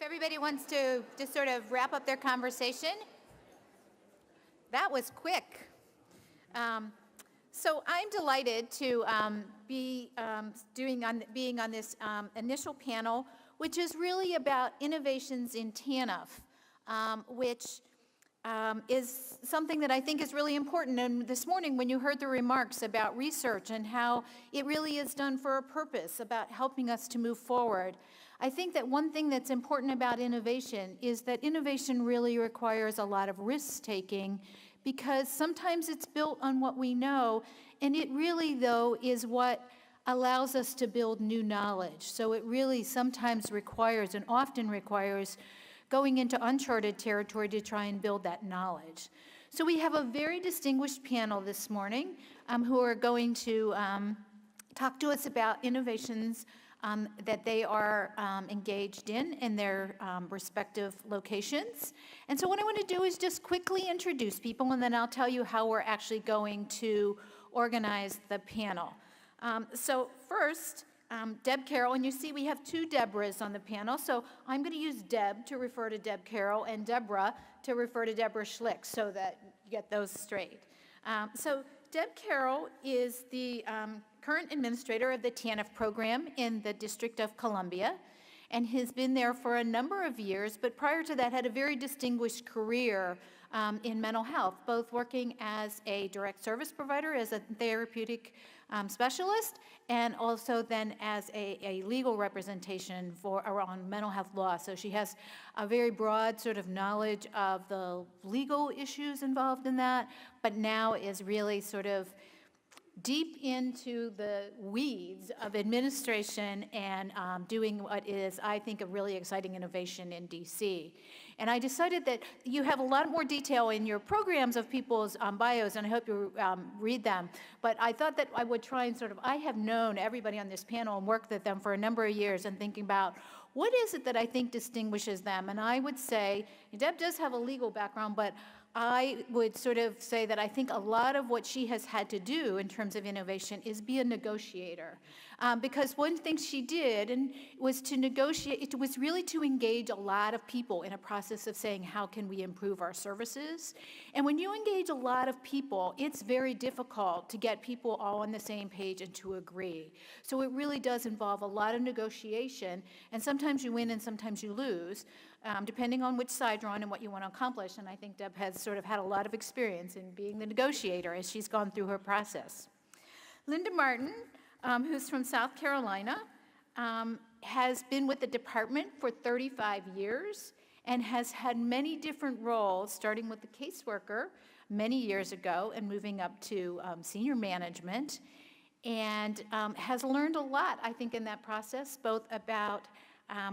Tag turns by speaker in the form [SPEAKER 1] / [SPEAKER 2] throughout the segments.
[SPEAKER 1] Everybody wants to just sort of wrap up their conversation. That was quick. So I'm delighted to being on this initial panel, which is really about innovations in TANF, which is something that I think is really important. And this morning, when you heard the remarks about research and how it really is done for a purpose, about helping us to move forward, I think that one thing that's important about innovation is that innovation really requires a lot of risk-taking, because sometimes it's built on what we know, and it really, though, is what allows us to build new knowledge. So it really sometimes requires, and often requires, going into uncharted territory to try and build that knowledge. So we have a very distinguished panel this morning who are going to talk to us about innovations that they are engaged in their respective locations. And so what I want to do is just quickly introduce people, and then I'll tell you how we're actually going to organize the panel. So first, Deb Carroll, and you see we have two Deborahs on the panel, so I'm going to use Deb to refer to Deb Carroll and Deborah to refer to Deborah Schlick, so that you get those straight. So Deb Carroll is the current administrator of the TANF program in the District of Columbia, and has been there for a number of years, but prior to that had a very distinguished career in mental health, both working as a direct service provider, as a therapeutic specialist, and also then as a legal representation around mental health law. So she has a very broad sort of knowledge of the legal issues involved in that, but now is really sort of deep into the weeds of administration and doing what is, I think, a really exciting innovation in DC. And I decided that you have a lot more detail in your programs of people's bios, and I hope you read them. But I thought that I would try and I have known everybody on this panel and worked with them for a number of years, and thinking about what is it that I think distinguishes them. And I would say, Deb does have a legal background, but I would sort of say that I think a lot of what she has had to do in terms of innovation is be a negotiator. Because one thing she did was to negotiate, it was really to engage a lot of people in a process of saying, how can we improve our services? And when you engage a lot of people, it's very difficult to get people all on the same page and to agree. So it really does involve a lot of negotiation, and sometimes you win and sometimes you lose, depending on which side you're on and what you want to accomplish. And I think Deb has sort of had a lot of experience in being the negotiator as she's gone through her process. Linda Martin, who's from South Carolina, has been with the department for 35 years and has had many different roles, starting with the caseworker many years ago and moving up to senior management, and has learned a lot, I think, in that process, both about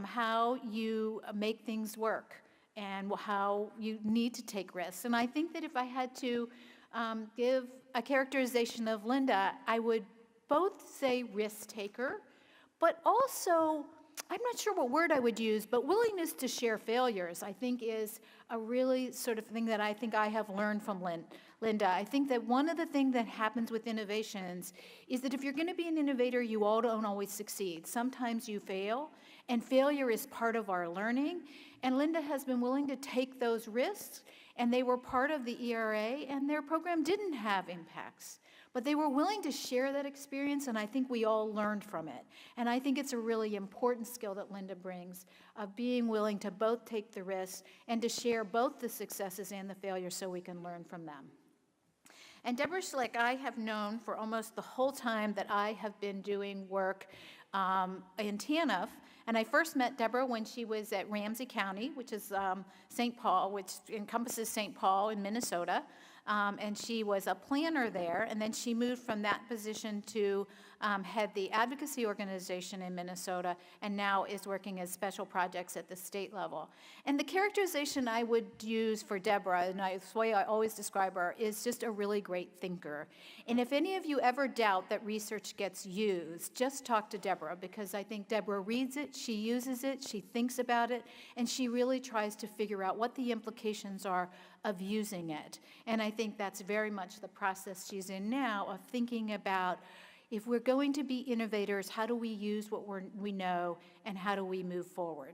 [SPEAKER 1] how you make things work and how you need to take risks. And I think that if I had to give a characterization of Linda, I would both say risk taker, but also, I'm not sure what word I would use, but willingness to share failures, I think, is a really sort of thing that I think I have learned from Linda. I think that one of the things that happens with innovations is that if you're going to be an innovator, you all don't always succeed. Sometimes you fail, and failure is part of our learning. And Linda has been willing to take those risks, and they were part of the ERA, and their program didn't have impacts. But they were willing to share that experience, and I think we all learned from it. And I think it's a really important skill that Linda brings, of being willing to both take the risks and to share both the successes and the failures so we can learn from them. And Deborah Schlick, I have known for almost the whole time that I have been doing work in TANF. And I first met Deborah when she was at Ramsey County, which is St. Paul, which encompasses St. Paul in Minnesota. And she was a planner there, and then she moved from that position to head the advocacy organization in Minnesota, and now is working as special projects at the state level. And the characterization I would use for Deborah, and the way I always describe her, is just a really great thinker. And if any of you ever doubt that research gets used, just talk to Deborah, because I think Deborah reads it, she uses it, she thinks about it, and she really tries to figure out what the implications are of using it. And I think that's very much the process she's in now, of thinking about, if we're going to be innovators, how do we use what we know, and how do we move forward?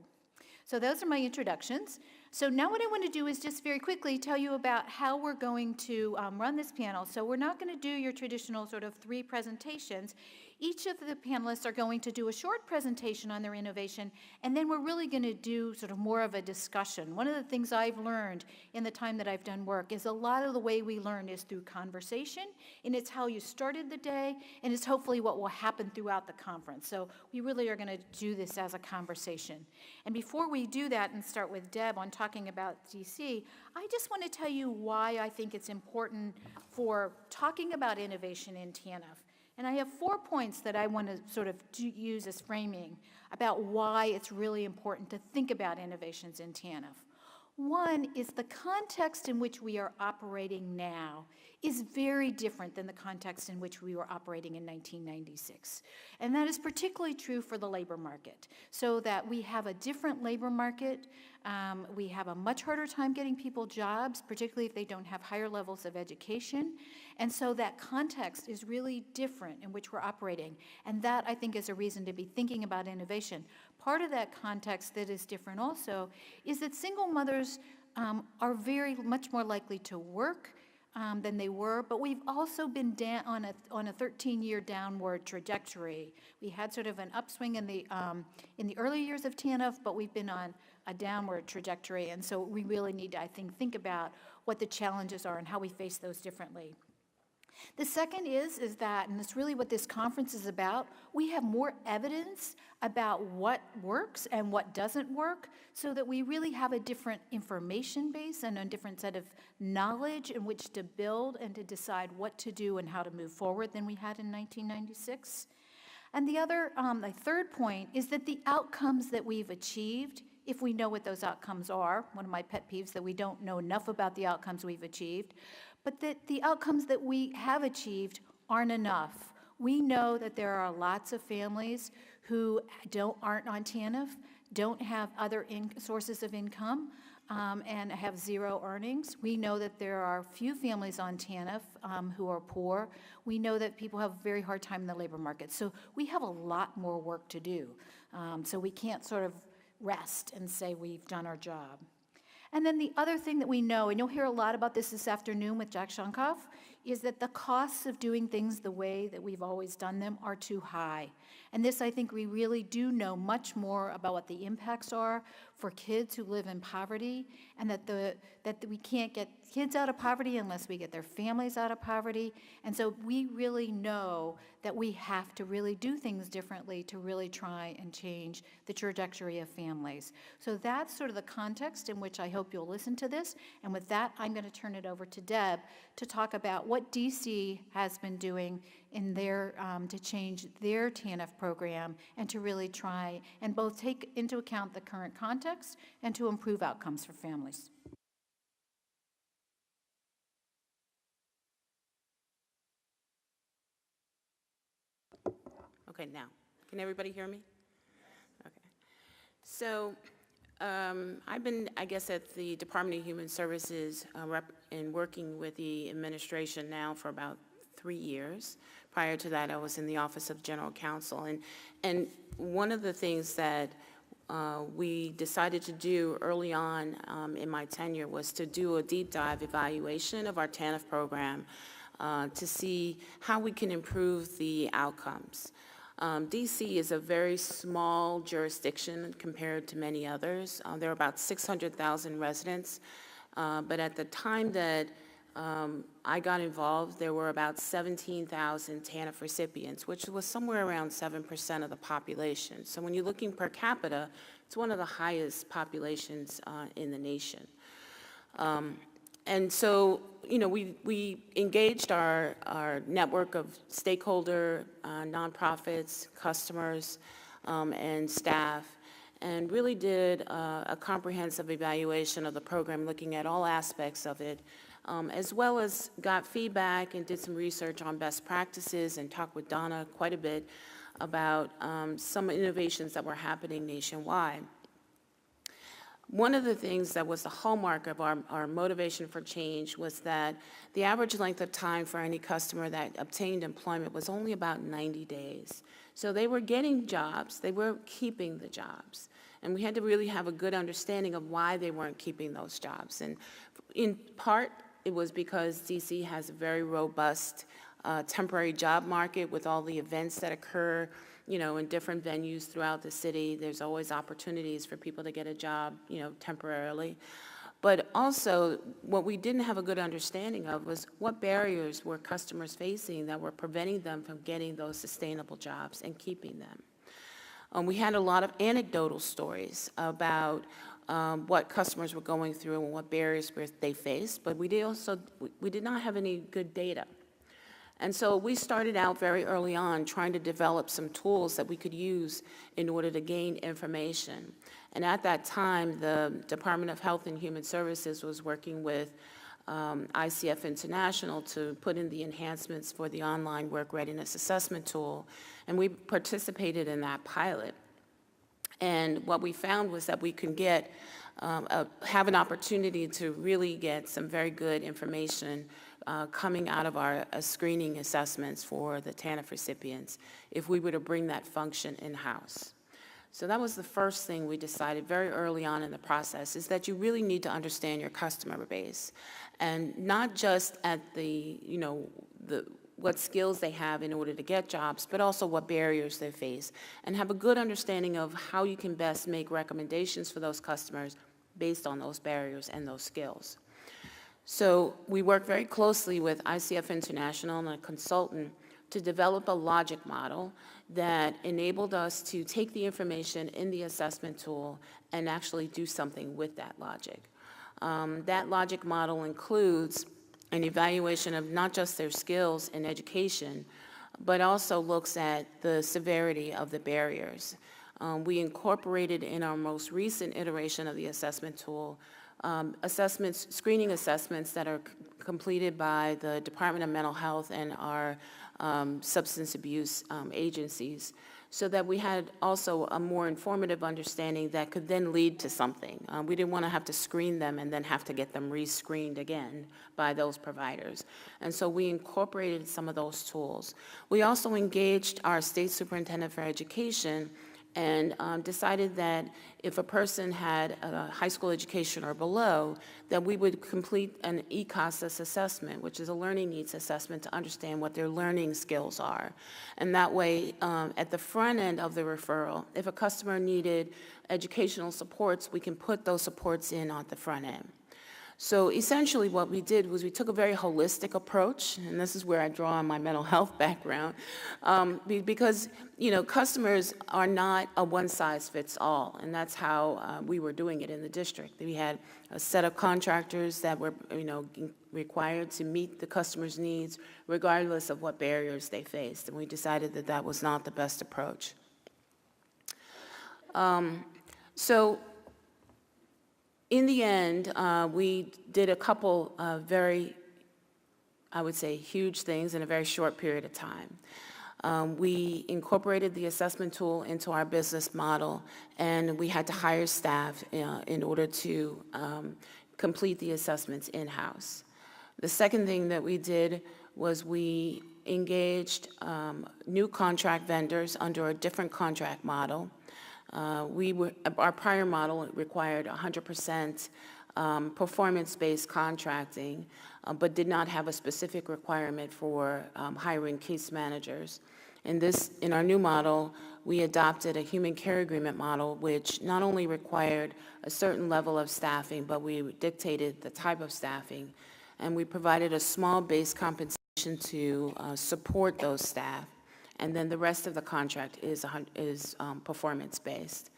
[SPEAKER 1] So those are my introductions. So now what I want to do is just very quickly tell you about how we're going to run this panel. So we're not going to do your traditional sort of 3 presentations. Each of the panelists are going to do a short presentation on their innovation, and then we're really going to do sort of more of a discussion. One of the things I've learned in the time that I've done work is a lot of the way we learn is through conversation, and it's how you started the day, and it's hopefully what will happen throughout the conference. So we really are going to do this as a conversation. And before we do that and start with Deb on talking about DC, I just want to tell you why I think it's important for talking about innovation in TANF. And I have 4 points that I want to sort of use as framing about why it's really important to think about innovations in TANF. One is the context in which we are operating now is very different than the context in which we were operating in 1996. And that is particularly true for the labor market, so that we have a different labor market. We have a much harder time getting people jobs, particularly if they don't have higher levels of education. And so that context is really different in which we're operating. And that, I think, is a reason to be thinking about innovation. Part of that context that is different also is that single mothers are very much more likely to work than they were, but we've also been on a 13-year downward trajectory. We had sort of an upswing in the early years of TANF, but we've been on a downward trajectory, and so we really need to, I think about what the challenges are and how we face those differently. The second is that, and that's really what this conference is about, we have more evidence about what works and what doesn't work, so that we really have a different information base and a different set of knowledge in which to build and to decide what to do and how to move forward than we had in 1996. And the third point is that the outcomes that we've achieved, if we know what those outcomes are, one of my pet peeves that we don't know enough about the outcomes we've achieved, but that the outcomes that we have achieved aren't enough. We know that there are lots of families who aren't on TANF, don't have other sources of income, and have 0 earnings. We know that there are few families on TANF who are poor. We know that people have a very hard time in the labor market. So we have a lot more work to do. So we can't sort of rest and say we've done our job. And then the other thing that we know, and you'll hear a lot about this afternoon with Jack Shonkoff, is that the costs of doing things the way that we've always done them are too high. And this, I think, we really do know much more about what the impacts are for kids who live in poverty, and that we can't get kids out of poverty unless we get their families out of poverty. And so we really know that we have to really do things differently to really try and change the trajectory of families. So that's sort of the context in which I hope you'll listen to this. And with that, I'm going to turn it over to Deb to talk about what DC has been doing in to change their TANF program and to really try and both take into account the current context and to improve outcomes for families.
[SPEAKER 2] Okay, now, can everybody hear me? Okay. So I've been, I guess, at the Department of Human Services and working with the administration now for about 3 years. Prior to that, I was in the Office of General Counsel. And one of the things that we decided to do early on in my tenure was to do a deep dive evaluation of our TANF program to see how we can improve the outcomes. DC is a very small jurisdiction compared to many others. There are about 600,000 residents, but at the time that I got involved, there were about 17,000 TANF recipients, which was somewhere around 7% of the population. So when you're looking per capita, it's one of the highest populations in the nation. And so, you know, we engaged our network of stakeholder, nonprofits, customers, and staff, and really did a comprehensive evaluation of the program, looking at all aspects of it, as well as got feedback and did some research on best practices and talked with Donna quite a bit about some innovations that were happening nationwide. One of the things that was the hallmark of our motivation for change was that the average length of time for any customer that obtained employment was only about 90 days. So they were getting jobs, they were keeping the jobs. And we had to really have a good understanding of why they weren't keeping those jobs. And in part, it was because DC has a very robust temporary job market with all the events that occur, in different venues throughout the city. There's always opportunities for people to get a job, temporarily. But also, what we didn't have a good understanding of was what barriers were customers facing that were preventing them from getting those sustainable jobs and keeping them. We had a lot of anecdotal stories about what customers were going through and what barriers they faced, but we did not have any good data. And so we started out very early on trying to develop some tools that we could use in order to gain information. And at that time, the Department of Health and Human Services was working with ICF International to put in the enhancements for the online work readiness assessment tool, and we participated in that pilot. And what we found was that we could have an opportunity to really get some very good information coming out of our screening assessments for the TANF recipients if we were to bring that function in-house. So that was the first thing we decided very early on in the process, is that you really need to understand your customer base, and not just at what skills they have in order to get jobs, but also what barriers they face, and have a good understanding of how you can best make recommendations for those customers based on those barriers and those skills. So we work very closely with ICF International and a consultant to develop a logic model that enabled us to take the information in the assessment tool and actually do something with that logic. That logic model includes an evaluation of not just their skills in education, but also looks at the severity of the barriers. We incorporated in our most recent iteration of the assessment tool screening assessments that are completed by the Department of Mental Health and our substance abuse agencies, so that we had also a more informative understanding that could then lead to something. We didn't want to have to screen them and then have to get them re-screened again by those providers. And so we incorporated some of those tools. We also engaged our state superintendent for education and decided that if a person had a high school education or below, that we would complete an ECASAS assessment, which is a learning needs assessment, to understand what their learning skills are. And that way, at the front end of the referral, if a customer needed educational supports, we can put those supports in at the front end. So essentially what we did was we took a very holistic approach, and this is where I draw on my mental health background, because customers are not a one-size-fits-all, and that's how we were doing it in the district. We had a set of contractors that were required to meet the customer's needs regardless of what barriers they faced, and we decided that that was not the best approach. In the end, we did a couple of very, I would say, huge things in a very short period of time. We incorporated the assessment tool into our business model, and we had to hire staff in order to complete the assessments in-house. The second thing that we did was we engaged new contract vendors under a different contract model. Our prior model required 100% performance-based contracting, but did not have a specific requirement for hiring case managers. In our new model, we adopted a human care agreement model, which not only required a certain level of staffing, but we dictated the type of staffing, and we provided a small base compensation to support those staff. And then the rest of the contract is performance-based.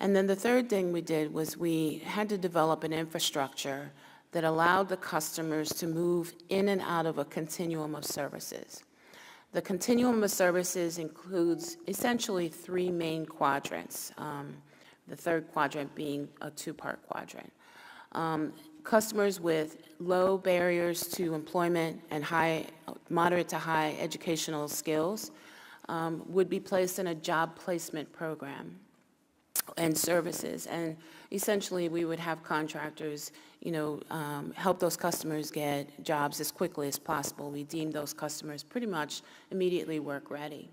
[SPEAKER 2] And then the third thing we did was we had to develop an infrastructure that allowed the customers to move in and out of a continuum of services. The continuum of services includes essentially three main quadrants, the third quadrant being a two-part quadrant. Customers with low barriers to employment and moderate to high educational skills would be placed in a job placement program and services. And essentially, we would have contractors, help those customers get jobs as quickly as possible. We deem those customers pretty much immediately work ready.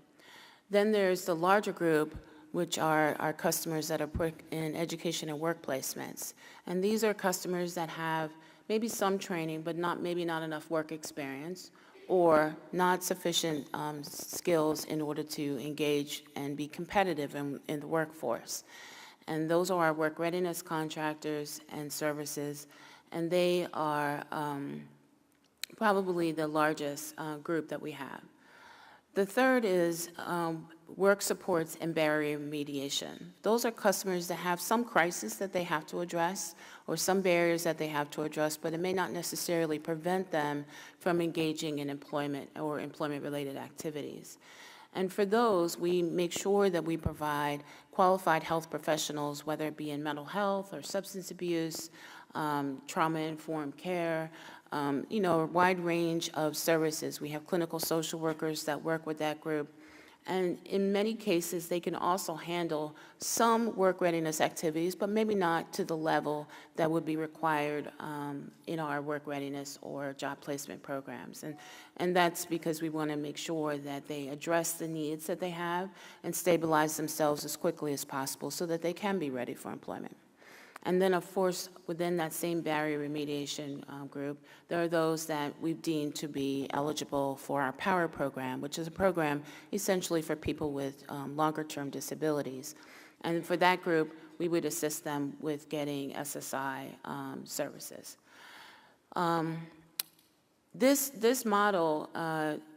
[SPEAKER 2] Then there's the larger group which are our customers that are put in education and work placements. And these are customers that have maybe some training, but maybe not enough work experience, or not sufficient skills in order to engage and be competitive in the workforce. And those are our work readiness contractors and services, and they are probably the largest group that we have. The third is work supports and barrier remediation. Those are customers that have some crisis that they have to address or some barriers that they have to address, but it may not necessarily prevent them from engaging in employment or employment-related activities. And for those, we make sure that we provide qualified health professionals, whether it be in mental health or substance abuse, trauma-informed care, a wide range of services. We have clinical social workers that work with that group. And in many cases, they can also handle some work readiness activities, but maybe not to the level that would be required in our work readiness or job placement programs. And that's because we want to make sure that they address the needs that they have and stabilize themselves as quickly as possible so that they can be ready for employment. And then, of course, within that same barrier remediation group, there are those that we've deemed to be eligible for our POWER program, which is a program essentially for people with longer-term disabilities. And for that group, we would assist them with getting SSI services. This model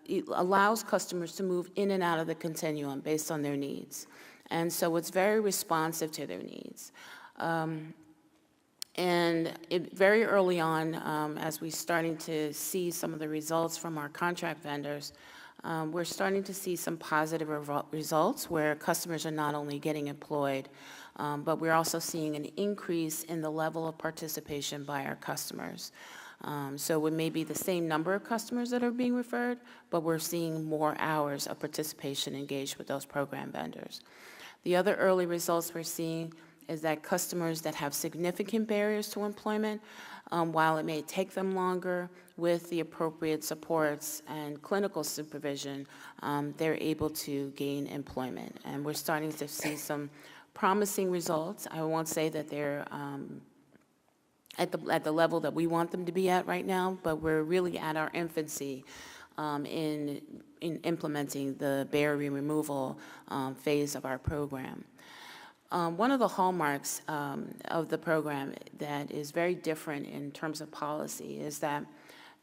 [SPEAKER 2] it allows customers to move in and out of the continuum based on their needs. And so it's very responsive to their needs. Very early on, as we're starting to see some of the results from our contract vendors, we're starting to see some positive results where customers are not only getting employed, but we're also seeing an increase in the level of participation by our customers. So it may be the same number of customers that are being referred, but we're seeing more hours of participation engaged with those program vendors. The other early results we're seeing is that customers that have significant barriers to employment, while it may take them longer, with the appropriate supports and clinical supervision, they're able to gain employment. And we're starting to see some promising results. I won't say that they're at the level that we want them to be at right now, but we're really at our infancy in implementing the barrier removal phase of our program. One of the hallmarks of the program that is very different in terms of policy is that,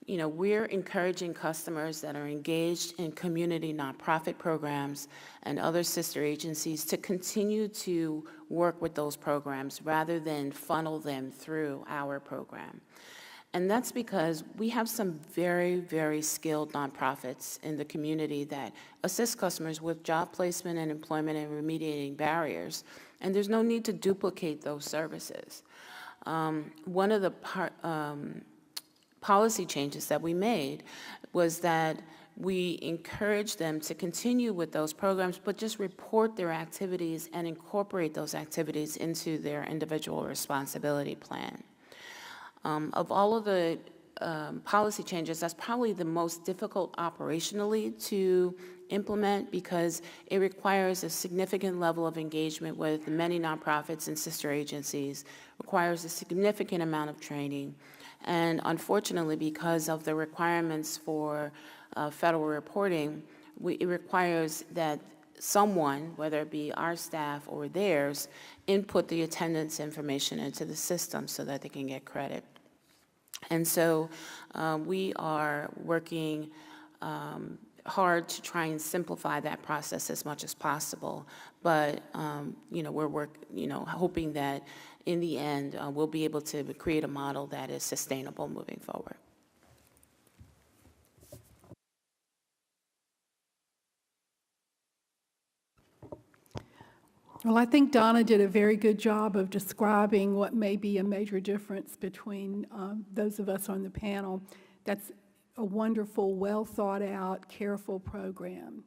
[SPEAKER 2] we're encouraging customers that are engaged in community nonprofit programs and other sister agencies to continue to work with those programs rather than funnel them through our program. And that's because we have some very, very skilled nonprofits in the community that assist customers with job placement and employment and remediating barriers, and there's no need to duplicate those services. One of the policy changes that we made was that we encourage them to continue with those programs, but just report their activities and incorporate those activities into their individual responsibility plan. Of all of the policy changes, that's probably the most difficult operationally to implement because it requires a significant level of engagement with many nonprofits and sister agencies, requires a significant amount of training, and unfortunately, because of the requirements for federal reporting, it requires that someone, whether it be our staff or theirs, input the attendance information into the system so that they can get credit. And so we are working hard to try and simplify that process as much as possible. But we're hoping that in the end we'll be able to create a model that is sustainable moving forward.
[SPEAKER 3] Well, I think Donna did a very good job of describing what may be a major difference between those of us on the panel. That's a wonderful, well-thought-out, careful program.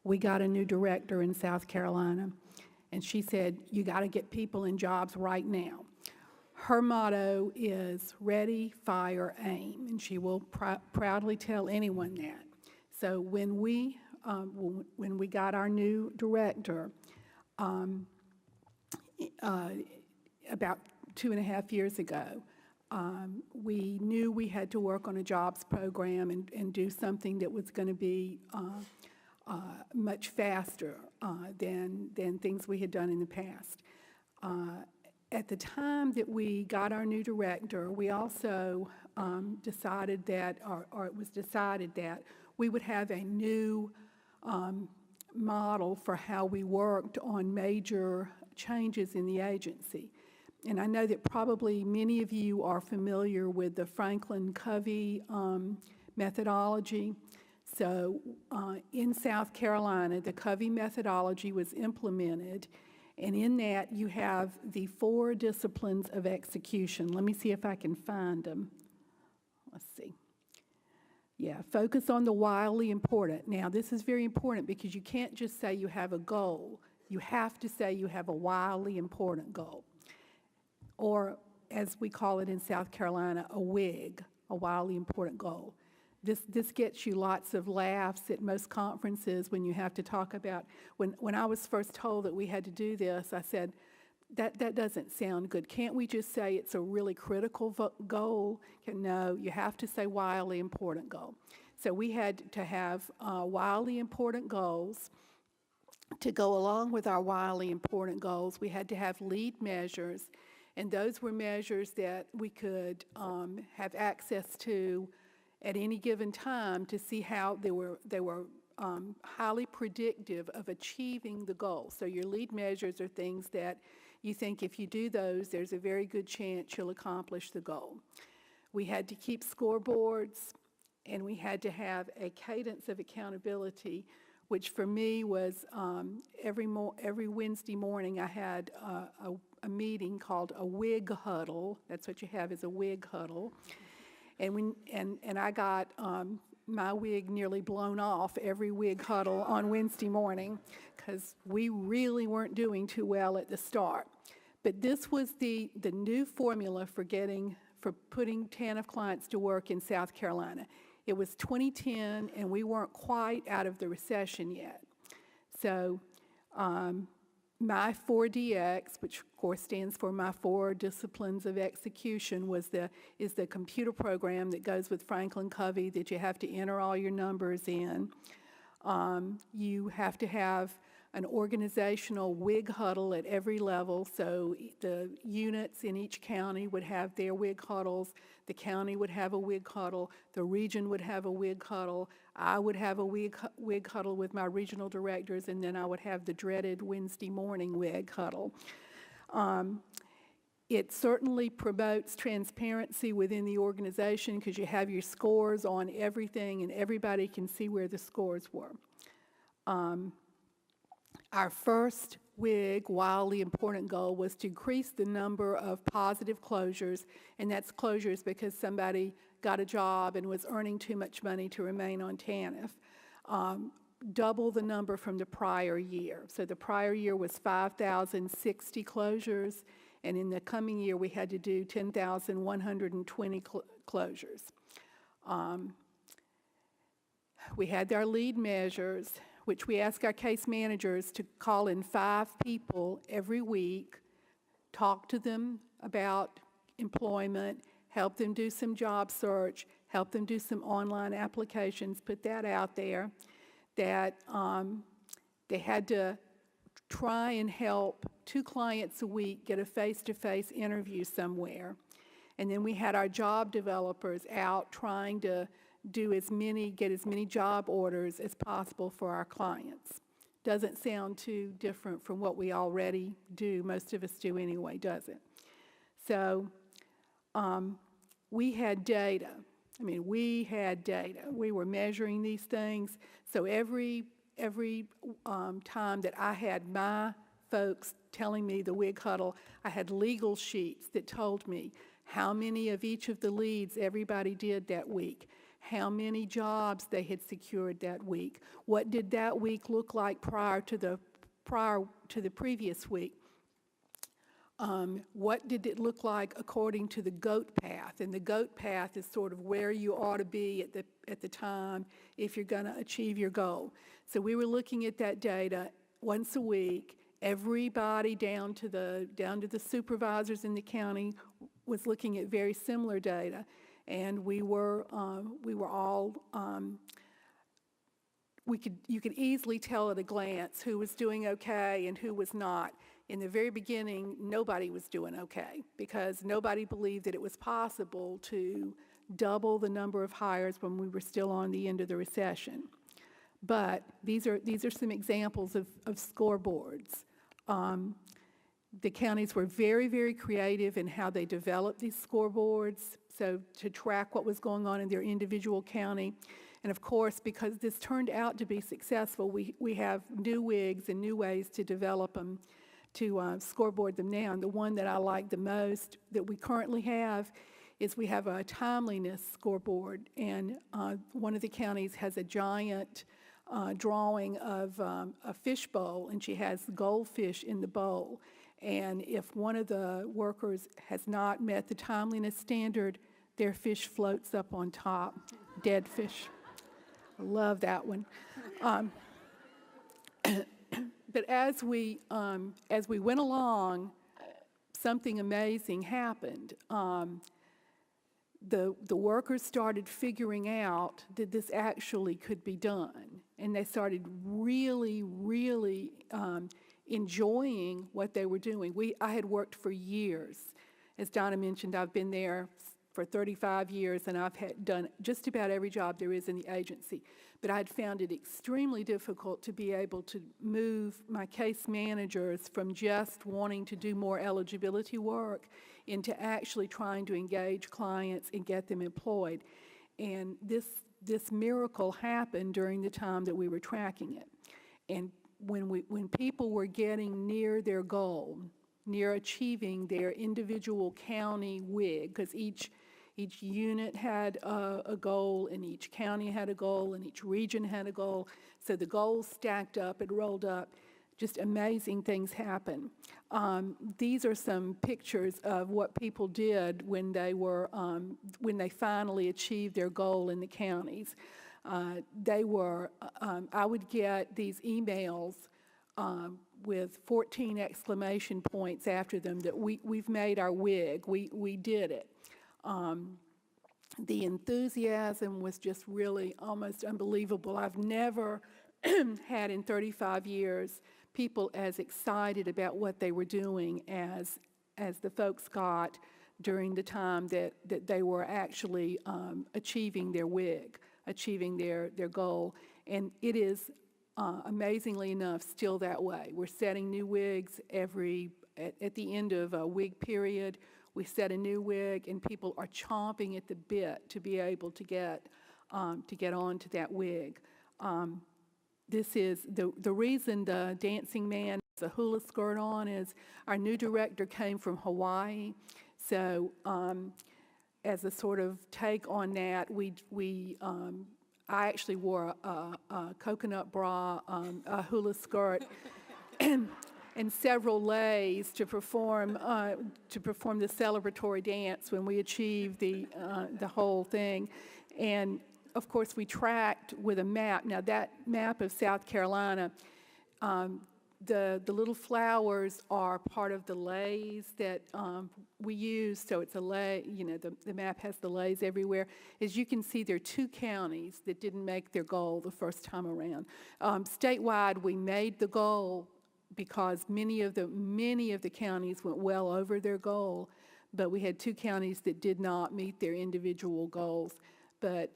[SPEAKER 3] We got a new director in South Carolina, and she said, you got to get people in jobs right now. Her motto is ready, fire, aim, and she will proudly tell anyone that. So when we got our new director, about 2.5 years ago. We knew we had to work on a jobs program and do something that was going to be much faster than things we had done in the past. At the time that we got our new director, we also decided that, or it was decided that we would have a new model for how we worked on major changes in the agency. And I know that probably many of you are familiar with the Franklin-Covey methodology. So in South Carolina, the Covey methodology was implemented, and in that you have the 4 disciplines of execution. Let me see if I can find them. Let's see. Yeah, focus on the wildly important. Now, this is very important because you can't just say you have a goal. You have to say you have a wildly important goal. Or, as we call it in South Carolina, a WIG, a wildly important goal. This gets you lots of laughs at most conferences when you have to talk about, when I was first told that we had to do this, I said, that doesn't sound good. Can't we just say it's a really critical goal? No, you have to say wildly important goal. So we had to have wildly important goals. To go along with our wildly important goals, we had to have lead measures, and those were measures that we could have access to at any given time to see how they were highly predictive of achieving the goal. So your lead measures are things that you think if you do those, there's a very good chance you'll accomplish the goal. We had to keep scoreboards, and we had to have a cadence of accountability, which for me was every Wednesday morning I had a meeting called a WIG huddle. That's what you have, is a WIG huddle. And I got my wig nearly blown off every WIG huddle on Wednesday morning because we really weren't doing too well at the start. But this was the new formula for putting TANF clients to work in South Carolina. It was 2010, and we weren't quite out of the recession yet. So my 4DX, which of course stands for my 4 disciplines of execution, is the computer program that goes with Franklin-Covey that you have to enter all your numbers in. You have to have an organizational WIG huddle at every level, so the units in each county would have their WIG huddles, the county would have a WIG huddle, the region would have a WIG huddle, I would have a WIG huddle with my regional directors, and then I would have the dreaded Wednesday morning WIG huddle. It certainly promotes transparency within the organization because you have your scores on everything and everybody can see where the scores were. Our first WIG, wildly important goal, was to increase the number of positive closures, and that's closures because somebody got a job and was earning too much money to remain on TANF. Double the number from the prior year. So the prior year was 5,060 closures, and in the coming year we had to do 10,120 closures. We had our lead measures, which we ask our case managers to call in 5 people every week, talk to them about employment, help them do some job search, help them do some online applications, put that out there, that they had to try and help 2 clients a week get a face-to-face interview somewhere. And then we had our job developers out trying to get as many job orders as possible for our clients. Doesn't sound too different from what we already do. Most of us do anyway, does it? So we had data. I mean, we had data. We were measuring these things. So every time that I had my folks telling me the WIG huddle, I had legal sheets that told me how many of each of the leads everybody did that week, how many jobs they had secured that week, what did that week look like prior to the previous week, what did it look like according to the GOAT path, and the GOAT path is sort of where you ought to be at the time if you're going to achieve your goal. So we were looking at that data once a week, Everybody down to the supervisors in the county was looking at very similar data, and we were all you could easily tell at a glance who was doing okay and who was not. In the very beginning, nobody was doing okay because nobody believed that it was possible to double the number of hires when we were still on the end of the recession. But these are some examples of scoreboards. The counties were very, very creative in how they developed these scoreboards, so to track what was going on in their individual county. And of course, because this turned out to be successful, we have new wigs and new ways to develop them, to scoreboard them now. And the one that I like the most that we currently have is we have a timeliness scoreboard. And one of the counties has a giant drawing of a fish bowl, and she has goldfish in the bowl. And if one of the workers has not met the timeliness standard, their fish floats up on top, dead fish. I love that one. But as we went along, something amazing happened. The workers started figuring out that this actually could be done, and they started really, really enjoying what they were doing. I had worked for years. As Donna mentioned, I've been there for 35 years, and I've done just about every job there is in the agency. But I'd found it extremely difficult to be able to move my case managers from just wanting to do more eligibility work into actually trying to engage clients and get them employed. And this miracle happened during the time that we were tracking it. And when people were getting near their goal, near achieving their individual county WIG, because each unit had a goal, and each county had a goal, and each region had a goal. So the goals stacked up and rolled up. Just amazing things happen. These are some pictures of what people did when they finally achieved their goal in the counties. I would get these emails with 14 exclamation points after them that we've made our WIG, we did it. The enthusiasm was just really almost unbelievable. I've never had in 35 years people as excited about what they were doing as the folks got during the time that they were actually achieving their WIG, achieving their goal. And it is amazingly enough still that way. We're setting new WIGs at the end of a WIG period. We set a new WIG, and people are chomping at the bit to be able to get onto that WIG. This is the reason the dancing man has a hula skirt on is our new director came from Hawaii. So as a sort of take on that, I actually wore a coconut bra, a hula skirt, and several leis to perform the celebratory dance when we achieved the whole thing. And of course, we tracked with a map. Now, that map of South Carolina, the little flowers are part of the leis that we use. So it's a lei, the map has the leis everywhere. As you can see, there are 2 counties that didn't make their goal the first time around. Statewide, we made the goal because many of the counties went well over their goal, but we had 2 counties that did not meet their individual goals. But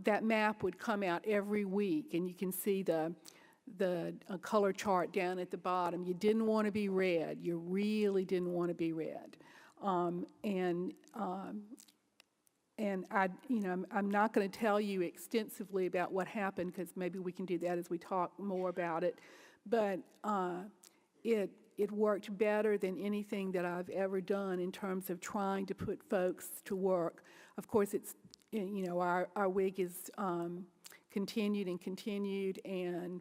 [SPEAKER 3] that map would come out every week, and you can see the color chart down at the bottom. You didn't want to be red. You really didn't want to be red. And I'm not going to tell you extensively about what happened, because maybe we can do that as we talk more about it. But it worked better than anything that I've ever done in terms of trying to put folks to work. Of course, it's our WIG is continued, and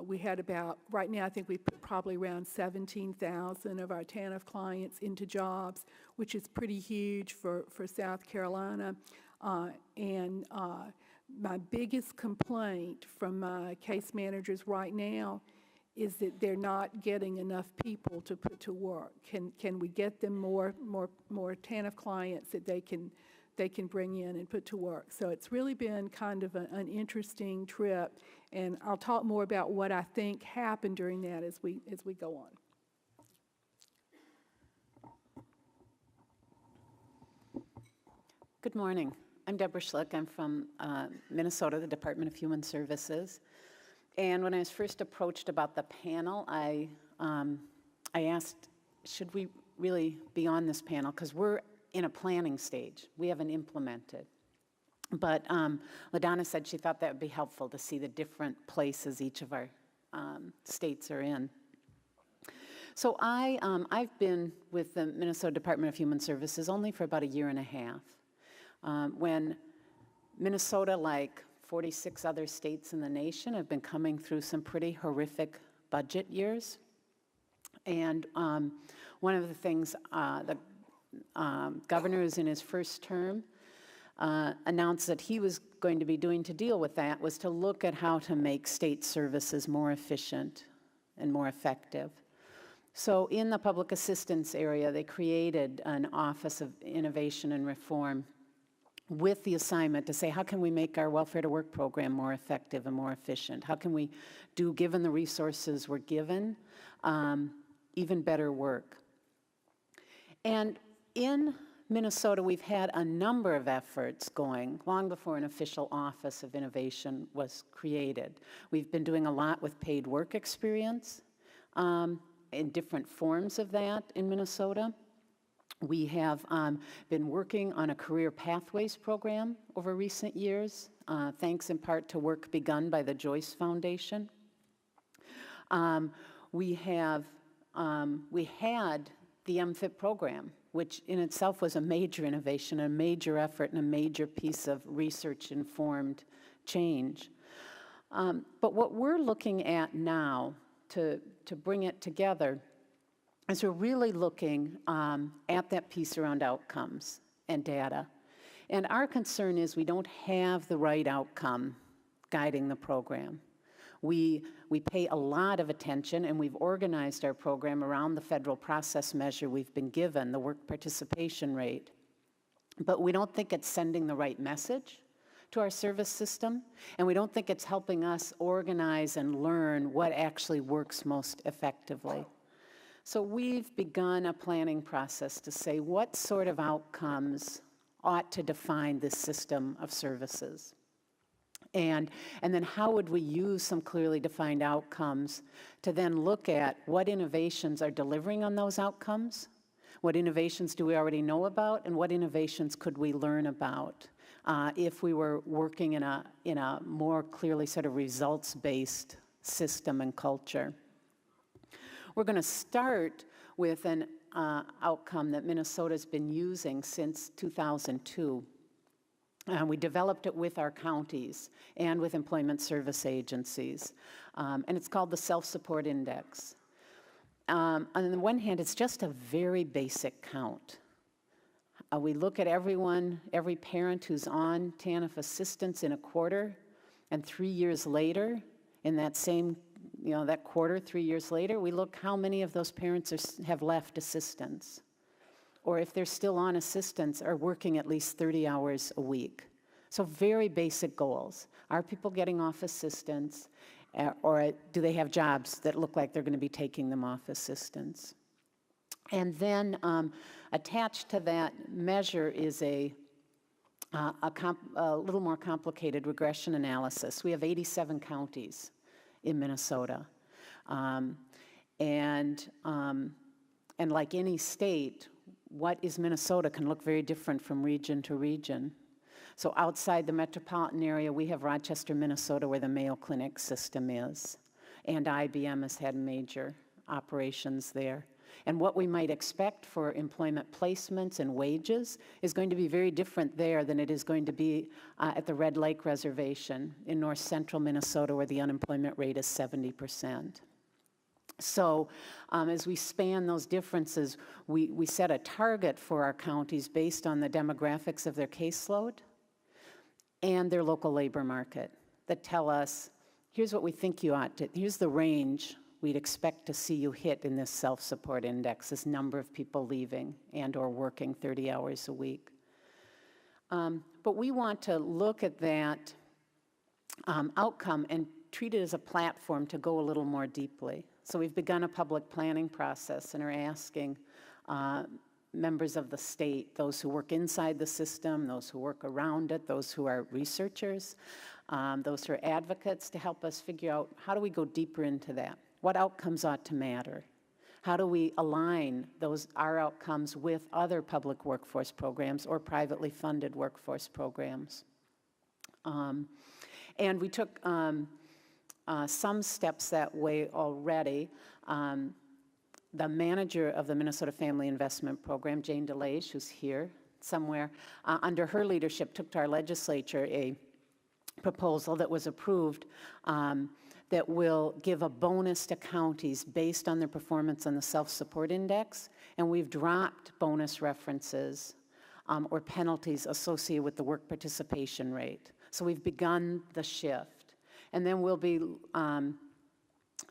[SPEAKER 3] we had about, right now I think we put probably around 17,000 of our Tanf clients into jobs, which is pretty huge for South Carolina. And my biggest complaint from my case managers right now is that they're not getting enough people to put to work. Can we get them more TANF clients that they can bring in and put to work? So it's really been kind of an interesting trip, and I'll talk more about what I think happened during that as we go on.
[SPEAKER 4] Good morning. I'm Deborah Schlick. I'm from Minnesota, the Department of Human Services. And when I was first approached about the panel, I asked, should we really be on this panel? Because we're in a planning stage. We haven't implemented. But LaDonna said she thought that would be helpful to see the different places each of our states are in. So I've been with the Minnesota Department of Human Services only for about a year and a half. When Minnesota, like 46 other states in the nation, have been coming through some pretty horrific budget years. And one of the things the governor is in his first term announced that he was going to be doing to deal with that was to look at how to make state services more efficient and more effective. So in the public assistance area, they created an Office of Innovation and Reform with the assignment to say, how can we make our welfare to work program more effective and more efficient? How can we do, given the resources we're given, even better work? And in Minnesota, we've had a number of efforts going long before an official Office of Innovation was created. We've been doing a lot with paid work experience in different forms of that in Minnesota. We have been working on a career pathways program over recent years, thanks in part to work begun by the Joyce Foundation. We had the MFIT program, which in itself was a major innovation, a major effort, and a major piece of research-informed change. But what we're looking at now to bring it together is we're really looking at that piece around outcomes and data. And our concern is we don't have the right outcome guiding the program. We pay a lot of attention, and we've organized our program around the federal process measure we've been given, the work participation rate. But we don't think it's sending the right message to our service system, and we don't think it's helping us organize and learn what actually works most effectively. So we've begun a planning process to say what sort of outcomes ought to define this system of services. And then how would we use some clearly defined outcomes to then look at what innovations are delivering on those outcomes, what innovations do we already know about, and what innovations could we learn about if we were working in a more clearly sort of results-based system and culture. We're going to start with an outcome that Minnesota's been using since 2002. We developed it with our counties and with employment service agencies, and it's called the Self-Support Index. On the one hand, it's just a very basic count. We look at every parent who's on TANF assistance in a quarter, and 3 years later, in that same that quarter, 3 years later, we look how many of those parents have left assistance, or if they're still on assistance, are working at least 30 hours a week. So very basic goals. Are people getting off assistance, or do they have jobs that look like they're going to be taking them off assistance? And then attached to that measure is a little more complicated regression analysis. We have 87 counties in Minnesota. And like any state, what is Minnesota can look very different from region to region. So outside the metropolitan area, we have Rochester, Minnesota, where the Mayo Clinic system is. And IBM has had major operations there. And what we might expect for employment placements and wages is going to be very different there than it is going to be at the Red Lake Reservation in north central Minnesota, where the unemployment rate is 70%. So as we span those differences, we set a target for our counties based on the demographics of their caseload and their local labor market that tell us, here's what we think you ought to, here's the range we'd expect to see you hit in this self-support index, this number of people leaving and or working 30 hours a week. But we want to look at that outcome and treat it as a platform to go a little more deeply. So we've begun a public planning process and are asking members of the state, those who work inside the system, those who work around it, those who are researchers, those who are advocates, to help us figure out how do we go deeper into that? What outcomes ought to matter? How do we align our outcomes with other public workforce programs or privately funded workforce programs? And we took some steps that way already. The manager of the Minnesota Family Investment Program, Jane DeLage, who's here somewhere, under her leadership took to our legislature a proposal that was approved that will give a bonus to counties based on their performance on the self-support index, and we've dropped bonus references or penalties associated with the work participation rate. So we've begun the shift. And then we'll be,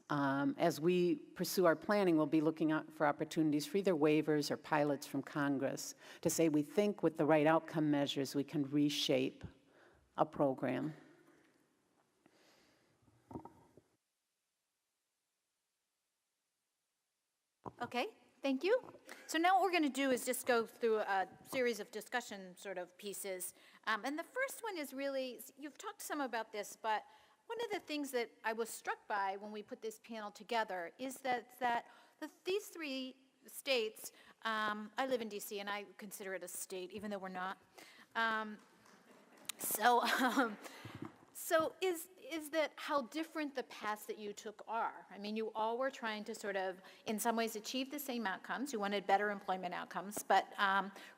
[SPEAKER 4] as we pursue our planning, we'll be looking out for opportunities for either waivers or pilots from Congress to say we think with the right outcome measures we can reshape a program.
[SPEAKER 1] Okay, thank you. So now what we're going to do is just go through a series of discussion sort of pieces. And the first one is really, you've talked some about this, but one of the things that I was struck by when we put this panel together is that these three states, I live in DC and I consider it a state, even though we're not. So is that how different the paths that you took are? I mean, you all were trying to sort of, in some ways, achieve the same outcomes. You wanted better employment outcomes, but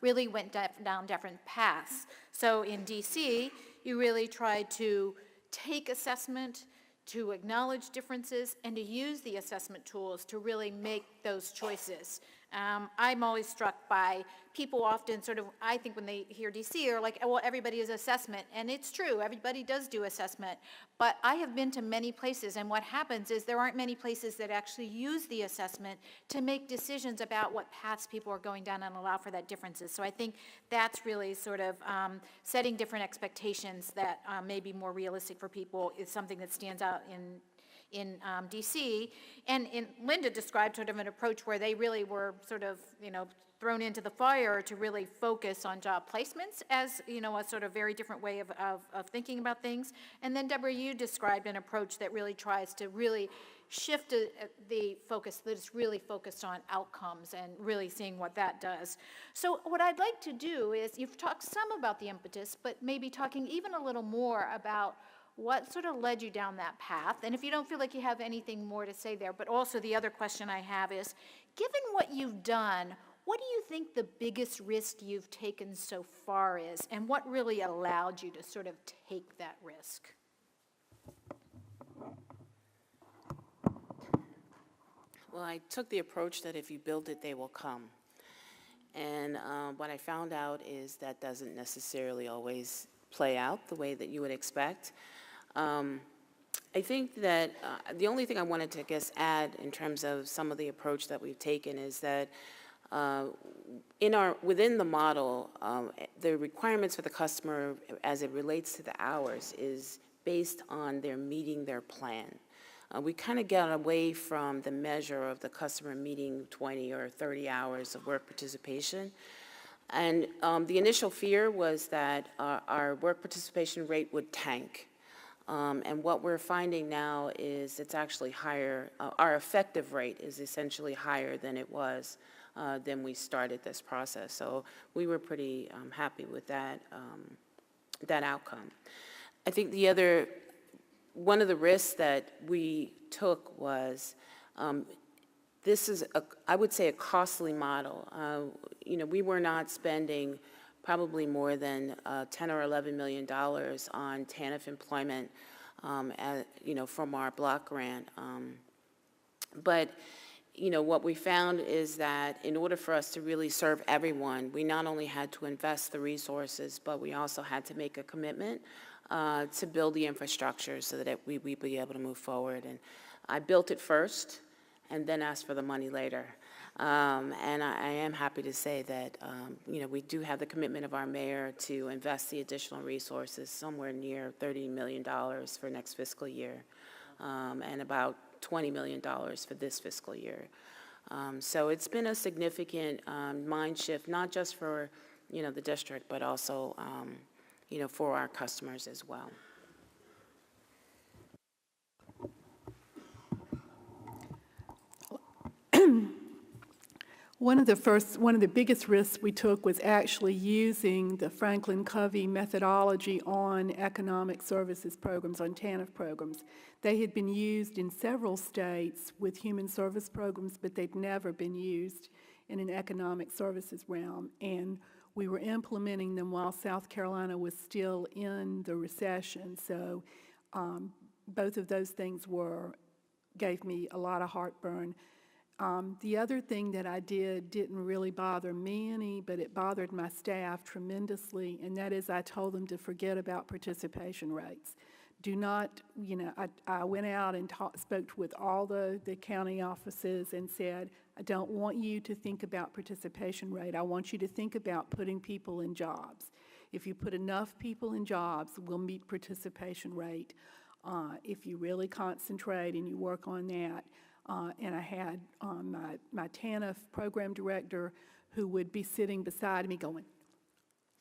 [SPEAKER 1] really went down different paths. So in DC, you really tried to take assessment, to acknowledge differences, and to use the assessment tools to really make those choices. I'm always struck by people often sort of, I think when they hear DC, are like, well, everybody is assessment. And it's true, everybody does do assessment. But I have been to many places, and what happens is there aren't many places that actually use the assessment to make decisions about what paths people are going down and allow for that differences. So I think that's really sort of setting different expectations that may be more realistic for people is something that stands out in DC, and Linda described sort of an approach where they really were sort of, thrown into the fire to really focus on job placements as, a sort of very different way of thinking about things. And then Deborah, you described an approach that really tries to really shift the focus, that is really focused on outcomes and really seeing what that does. So what I'd like to do is, you've talked some about the impetus, but maybe talking even a little more about what sort of led you down that path? And if you don't feel like you have anything more to say there, but also the other question I have is, given what you've done, what do you think the biggest risk you've taken so far is, and what really allowed you to sort of take that risk?
[SPEAKER 2] Well, I took the approach that if you build it, they will come. And what I found out is that doesn't necessarily always play out the way that you would expect. I think that the only thing I wanted to, add in terms of some of the approach that we've taken is that within the model, the requirements for the customer as it relates to the hours is based on their meeting their plan. We kind of got away from the measure of the customer meeting 20 or 30 hours of work participation. And the initial fear was that our work participation rate would tank. And what we're finding now is it's actually higher. Our effective rate is essentially higher than it was than we started this process. So we were pretty happy with that, that outcome. I think one of the risks that we took was this is, I would say, a costly model. We were not spending probably more than $10 or $11 million on Tanf employment, from our block grant. But what we found is that in order for us to really serve everyone, we not only had to invest the resources, but we also had to make a commitment to build the infrastructure so that we'd be able to move forward. And I built it first, and then ask for the money later. And I am happy to say that, we do have the commitment of our mayor to invest the additional resources, somewhere near $30 million for next fiscal year, and about $20 million for this fiscal year. So it's been a significant mind shift, not just for, the district, but also, for our customers as well.
[SPEAKER 3] One of the biggest risks we took was actually using the Franklin Covey methodology on economic services programs, on TANF programs. They had been used in several states with human service programs, but they'd never been used in an economic services realm. And we were implementing them while South Carolina was still in the recession. So both of those things gave me a lot of heartburn. The other thing that I did didn't really bother me any, but it bothered my staff tremendously, and that is I told them to forget about participation rates. Do not, I went out and spoke with all the county offices and said, I don't want you to think about participation rate. I want you to think about putting people in jobs. If you put enough people in jobs, we'll meet participation rate. If you really concentrate and you work on that. And I had my TANF program director who would be sitting beside me going,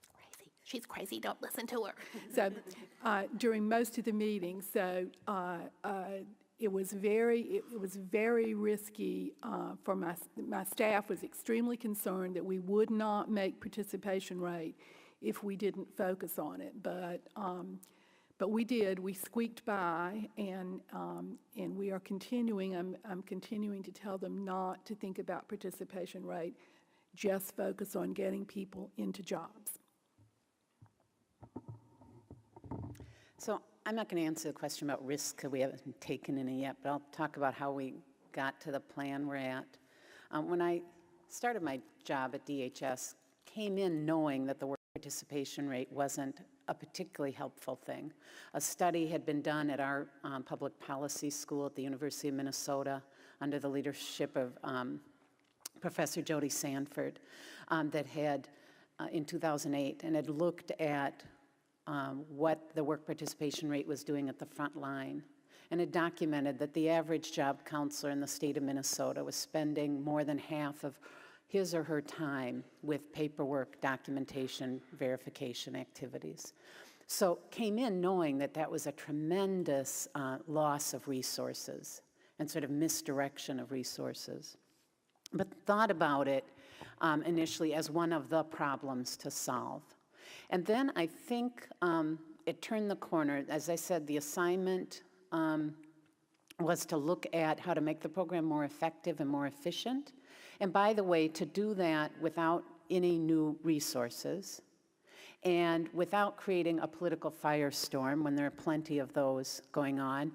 [SPEAKER 3] crazy, she's crazy, don't listen to her. So during most of the meetings, so it was very risky for my staff was extremely concerned that we would not make participation rate if we didn't focus on it. But we did. We squeaked by, and we are continuing. I'm continuing to tell them not to think about participation rate, just focus on getting people into jobs.
[SPEAKER 4] So I'm not going to answer the question about risk because we haven't taken any yet, but I'll talk about how we got to the plan we're at. When I started my job at DHS, came in knowing that the work participation rate wasn't a particularly helpful thing. A study had been done at our public policy school at the University of Minnesota under the leadership of Professor Jody Sanford that had, in 2008, and had looked at what the work participation rate was doing at the front line, and it documented that the average job counselor in the state of Minnesota was spending more than half of his or her time with paperwork, documentation, verification activities. So came in knowing that that was a tremendous loss of resources and sort of misdirection of resources. But thought about it initially as one of the problems to solve. And then I think it turned the corner. As I said, the assignment was to look at how to make the program more effective and more efficient. And by the way, to do that without any new resources and without creating a political firestorm when there are plenty of those going on,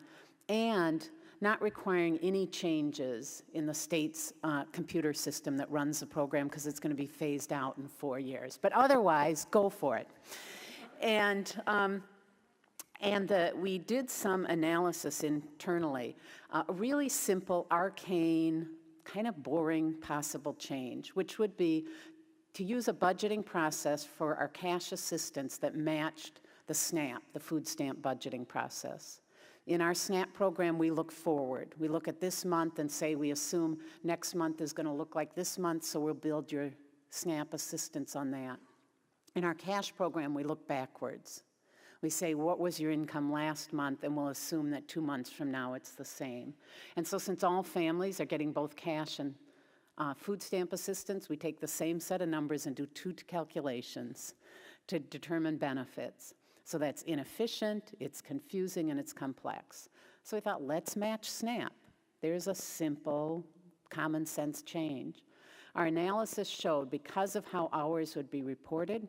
[SPEAKER 4] and not requiring any changes in the state's computer system that runs the program because it's going to be phased out in 4 years. But otherwise, go for it. And we did some analysis internally, a really simple, arcane, kind of boring possible change, which would be to use a budgeting process for our cash assistance that matched the SNAP, the food stamp budgeting process. In our SNAP program, we look forward. We look at this month and say we assume next month is going to look like this month, so we'll build your SNAP assistance on that. In our cash program, we look backwards. We say, what was your income last month? And we'll assume that 2 months from now it's the same. And so since all families are getting both cash and food stamp assistance, we take the same set of numbers and do 2 calculations to determine benefits. So that's inefficient, it's confusing, and it's complex. So we thought, let's match SNAP. There's a simple, common sense change. Our analysis showed because of how hours would be reported,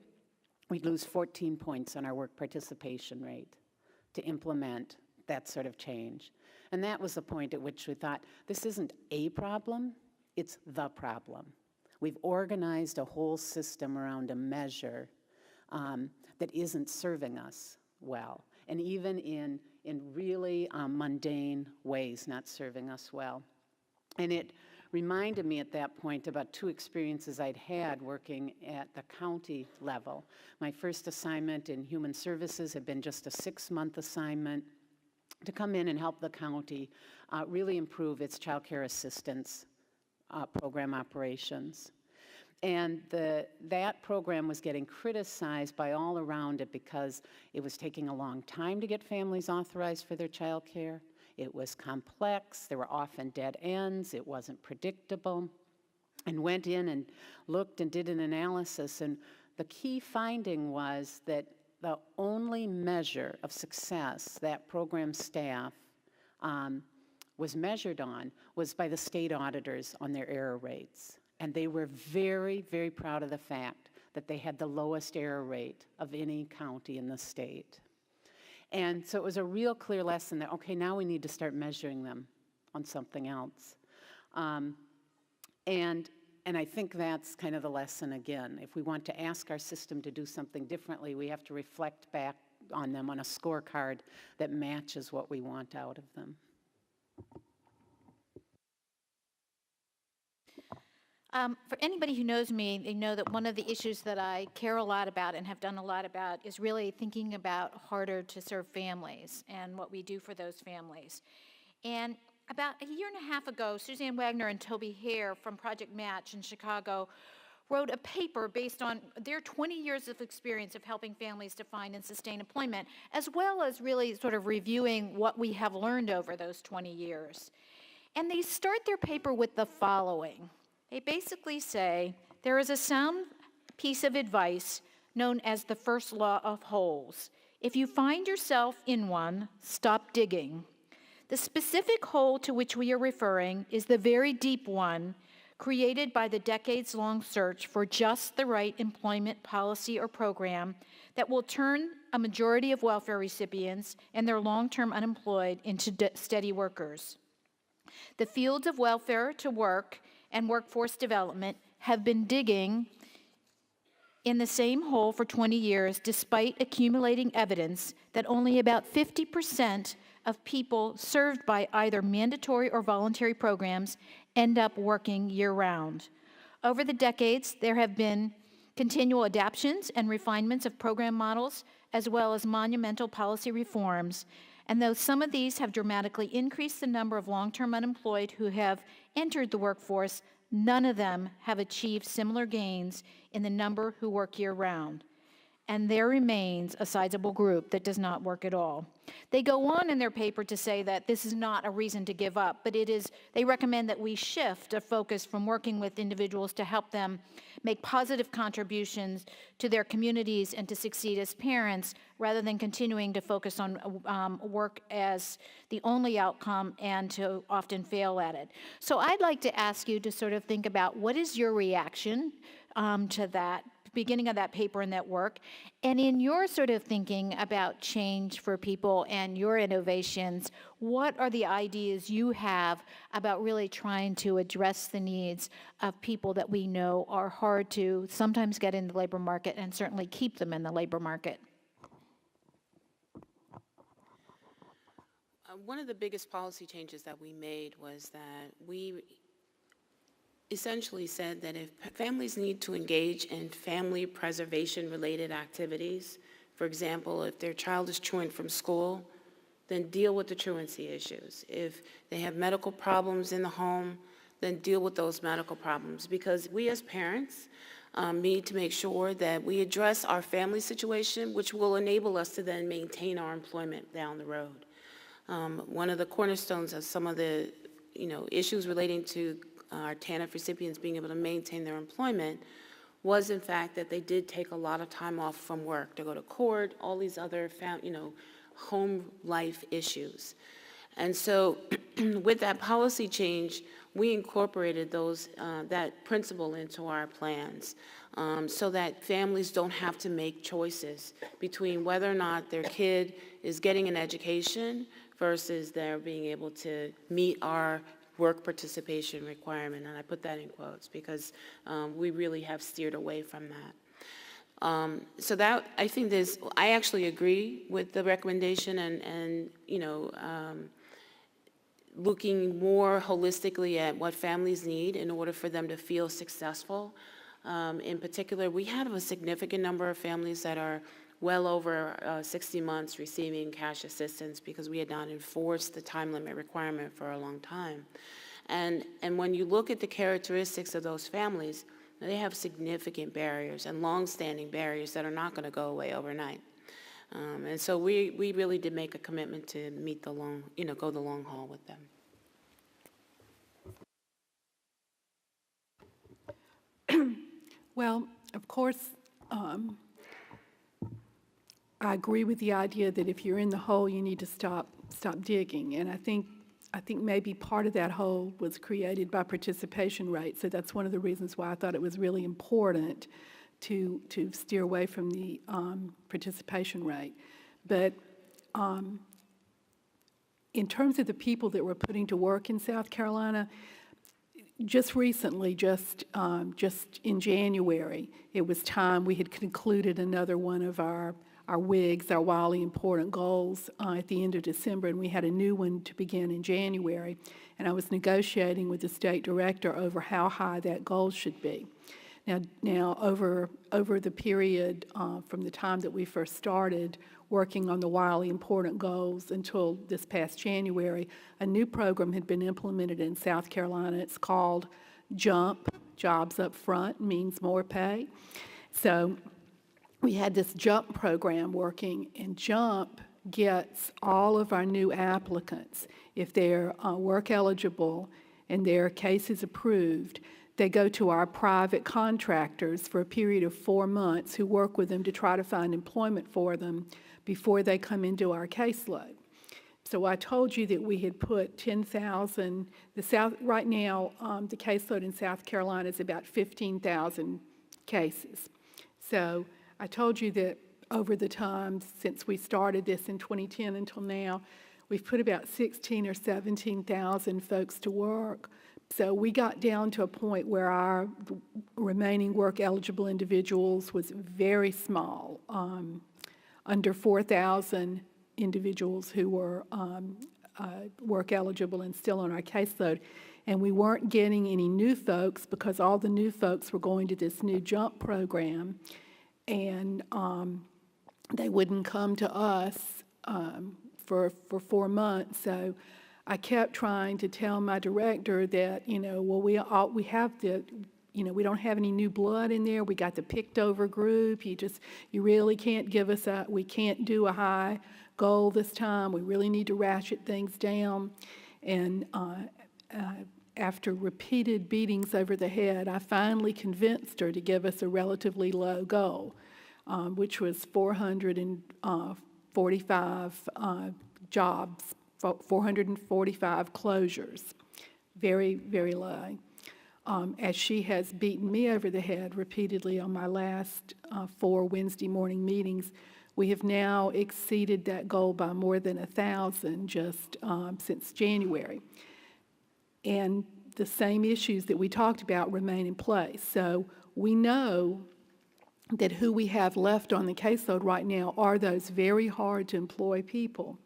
[SPEAKER 4] we'd lose 14 points on our work participation rate to implement that sort of change. And that was the point at which we thought, this isn't a problem, it's the problem. We've organized a whole system around a measure that isn't serving us well, and even in really mundane ways, not serving us well. And it reminded me at that point about two experiences I'd had working at the county level. My first assignment in human services had been just a 6-month assignment to come in and help the county really improve its child care assistance program operations. And that program was getting criticized by all around it because it was taking a long time to get families authorized for their child care. It was complex, there were often dead ends, it wasn't predictable, and went in and looked and did an analysis, and the key finding was that the only measure of success that program staff was measured on was by the state auditors on their error rates. And they were very, very proud of the fact that they had the lowest error rate of any county in the state. And so it was a real clear lesson that, okay, now we need to start measuring them on something else. And I think that's kind of the lesson again. If we want to ask our system to do something differently, we have to reflect back on them on a scorecard that matches what we want out of them.
[SPEAKER 1] For anybody who knows me, they know that one of the issues that I care a lot about and have done a lot about is really thinking about harder to serve families and what we do for those families. And about a year and a half ago, Suzanne Wagner and Toby Hare from Project Match in Chicago wrote a paper based on their 20 years of experience of helping families to find and sustain employment, as well as really sort of reviewing what we have learned over those 20 years. And they start their paper with the following. They basically say, there is a sound piece of advice known as the first law of holes. If you find yourself in one, stop digging. The specific hole to which we are referring is the very deep one created by the decades-long search for just the right employment policy or program that will turn a majority of welfare recipients and their long-term unemployed into steady workers. The fields of welfare to work and workforce development have been digging in the same hole for 20 years, despite accumulating evidence that only about 50% of people served by either mandatory or voluntary programs end up working year-round. Over the decades, there have been continual adaptations and refinements of program models, as well as monumental policy reforms. And though some of these have dramatically increased the number of long-term unemployed who have entered the workforce, none of them have achieved similar gains in the number who work year-round. And there remains a sizable group that does not work at all. They go on in their paper to say that this is not a reason to give up, but they recommend that we shift a focus from working with individuals to help them make positive contributions to their communities and to succeed as parents, rather than continuing to focus on work as the only outcome and to often fail at it. So I'd like to ask you to sort of think about what is your reaction to that beginning of that paper and that work, and in your sort of thinking about change for people and your innovations, what are the ideas you have about really trying to address the needs of people that we know are hard to sometimes get in the labor market and certainly keep them in the labor market?
[SPEAKER 2] One of the biggest policy changes that we made was that we essentially said that if families need to engage in family preservation-related activities, for example, if their child is truant from school, then deal with the truancy issues. If they have medical problems in the home, then deal with those medical problems. Because we as parents need to make sure that we address our family situation, which will enable us to then maintain our employment down the road. One of the cornerstones of some of the issues relating to our Tanf recipients being able to maintain their employment was, in fact, that they did take a lot of time off from work to go to court, all these other, home life issues. And so with that policy change, we incorporated that principle into our plans so that families don't have to make choices between whether or not their kid is getting an education versus their being able to meet our work participation requirement, and I put that in quotes because we really have steered away from that. So that, I think I actually agree with the recommendation and looking more holistically at what families need in order for them to feel successful. In particular, we have a significant number of families that are well over 60 months receiving cash assistance because we had not enforced the time limit requirement for a long time. And when you look at the characteristics of those families, they have significant barriers and long-standing barriers that are not going to go away overnight. And so we really did make a commitment to meet the go the long haul with them.
[SPEAKER 3] Well, of course, I agree with the idea that if you're in the hole, you need to stop digging. And I think maybe part of that hole was created by participation rate. So that's one of the reasons why I thought it was really important to steer away from the participation rate. But in terms of the people that we're putting to work in South Carolina, just recently, just in January, it was time we had concluded another one of our WIGs, our wildly important goals, at the end of December, and we had a new one to begin in January. And I was negotiating with the state director over how high that goal should be. Now over the period from the time that we first started working on the wildly important goals until this past January, a new program had been implemented in South Carolina. It's called JUMP, Jobs Up Front, means more pay. So we had this JUMP program working, and JUMP gets all of our new applicants, if they're work eligible and their case is approved, they go to our private contractors for a period of 4 months who work with them to try to find employment for them before they come into our caseload. So I told you that we had put 10,000, right now, the caseload in South Carolina is about 15,000 cases. So I told you that over the time since we started this in 2010 until now, we've put about 16 or 17,000 folks to work. So we got down to a point where our remaining work-eligible individuals was very small, under 4,000 individuals who were work-eligible and still on our caseload. And we weren't getting any new folks because all the new folks were going to this new JUMP program, and they wouldn't come to us for 4 months. So I kept trying to tell my director that, well, we have the, we don't have any new blood in there. We got the picked over group. You really can't give us we can't do a high goal this time. We really need to ratchet things down. And after repeated beatings over the head, I finally convinced her to give us a relatively low goal, which was 445 jobs, 445 closures, very, very low. As she has beaten me over the head repeatedly on my last 4 Wednesday morning meetings, we have now exceeded that goal by more than 1,000 just since January. And the same issues that we talked about remain in place. So we know that who we have left on the caseload right now are those very hard to employ people.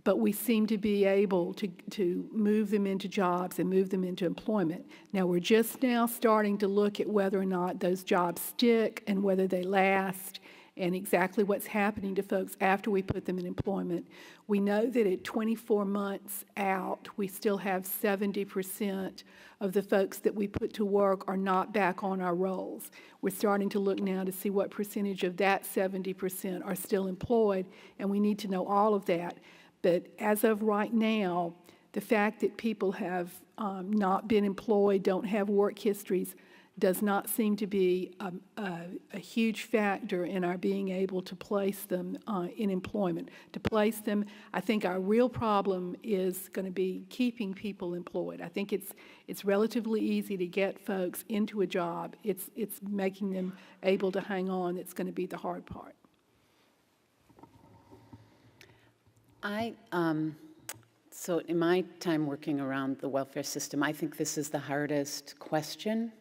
[SPEAKER 3] But we seem to be able to move them into jobs and move them into employment. Now, we're just now starting to look at whether or not those jobs stick and whether they last and exactly what's happening to folks after we put them in employment. We know that at 24 months out, we still have 70% of the folks that we put to work are not back on our rolls. We're starting to look now to see what percentage of that 70% are still employed, and we need to know all of that. But as of right now, the fact that people have not been employed, don't have work histories, does not seem to be a huge factor in our being able to place them in employment. To place them, I think our real problem is going to be keeping people employed. I think it's relatively easy to get folks into a job. It's making them able to hang on that's going to be the hard part.
[SPEAKER 4] So in my time working around the welfare system, I think this is the hardest question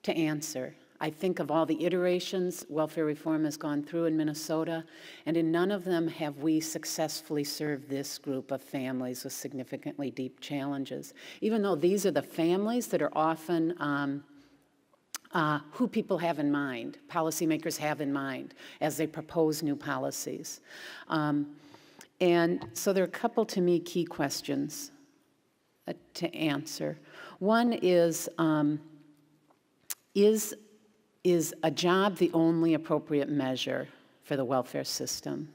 [SPEAKER 4] to answer. I think of all the iterations welfare reform has gone through in Minnesota, and in none of them have we successfully served this group of families with significantly deep challenges. Even though these are the families that are often who people have in mind, policymakers have in mind as they propose new policies. And so there are a couple, to me, key questions to answer. One is a job the only appropriate measure for the welfare system?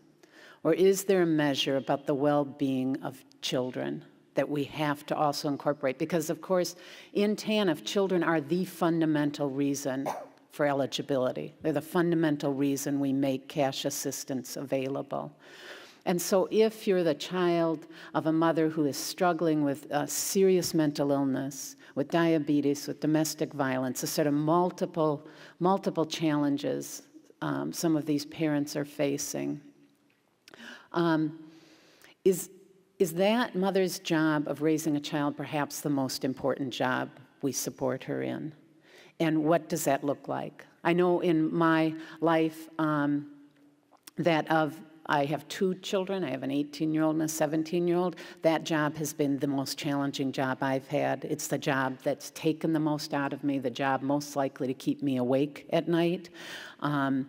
[SPEAKER 4] Or is there a measure about the well-being of children that we have to also incorporate? Because, of course, in TANF, children are the fundamental reason for eligibility. They're the fundamental reason we make cash assistance available. And so if you're the child of a mother who is struggling with serious mental illness, with diabetes, with domestic violence, the sort of multiple challenges some of these parents are facing, is that mother's job of raising a child perhaps the most important job we support her in? And what does that look like? I know in my life I have two children. I have an 18-year-old and a 17-year-old. That job has been the most challenging job I've had. It's the job that's taken the most out of me, the job most likely to keep me awake at night. And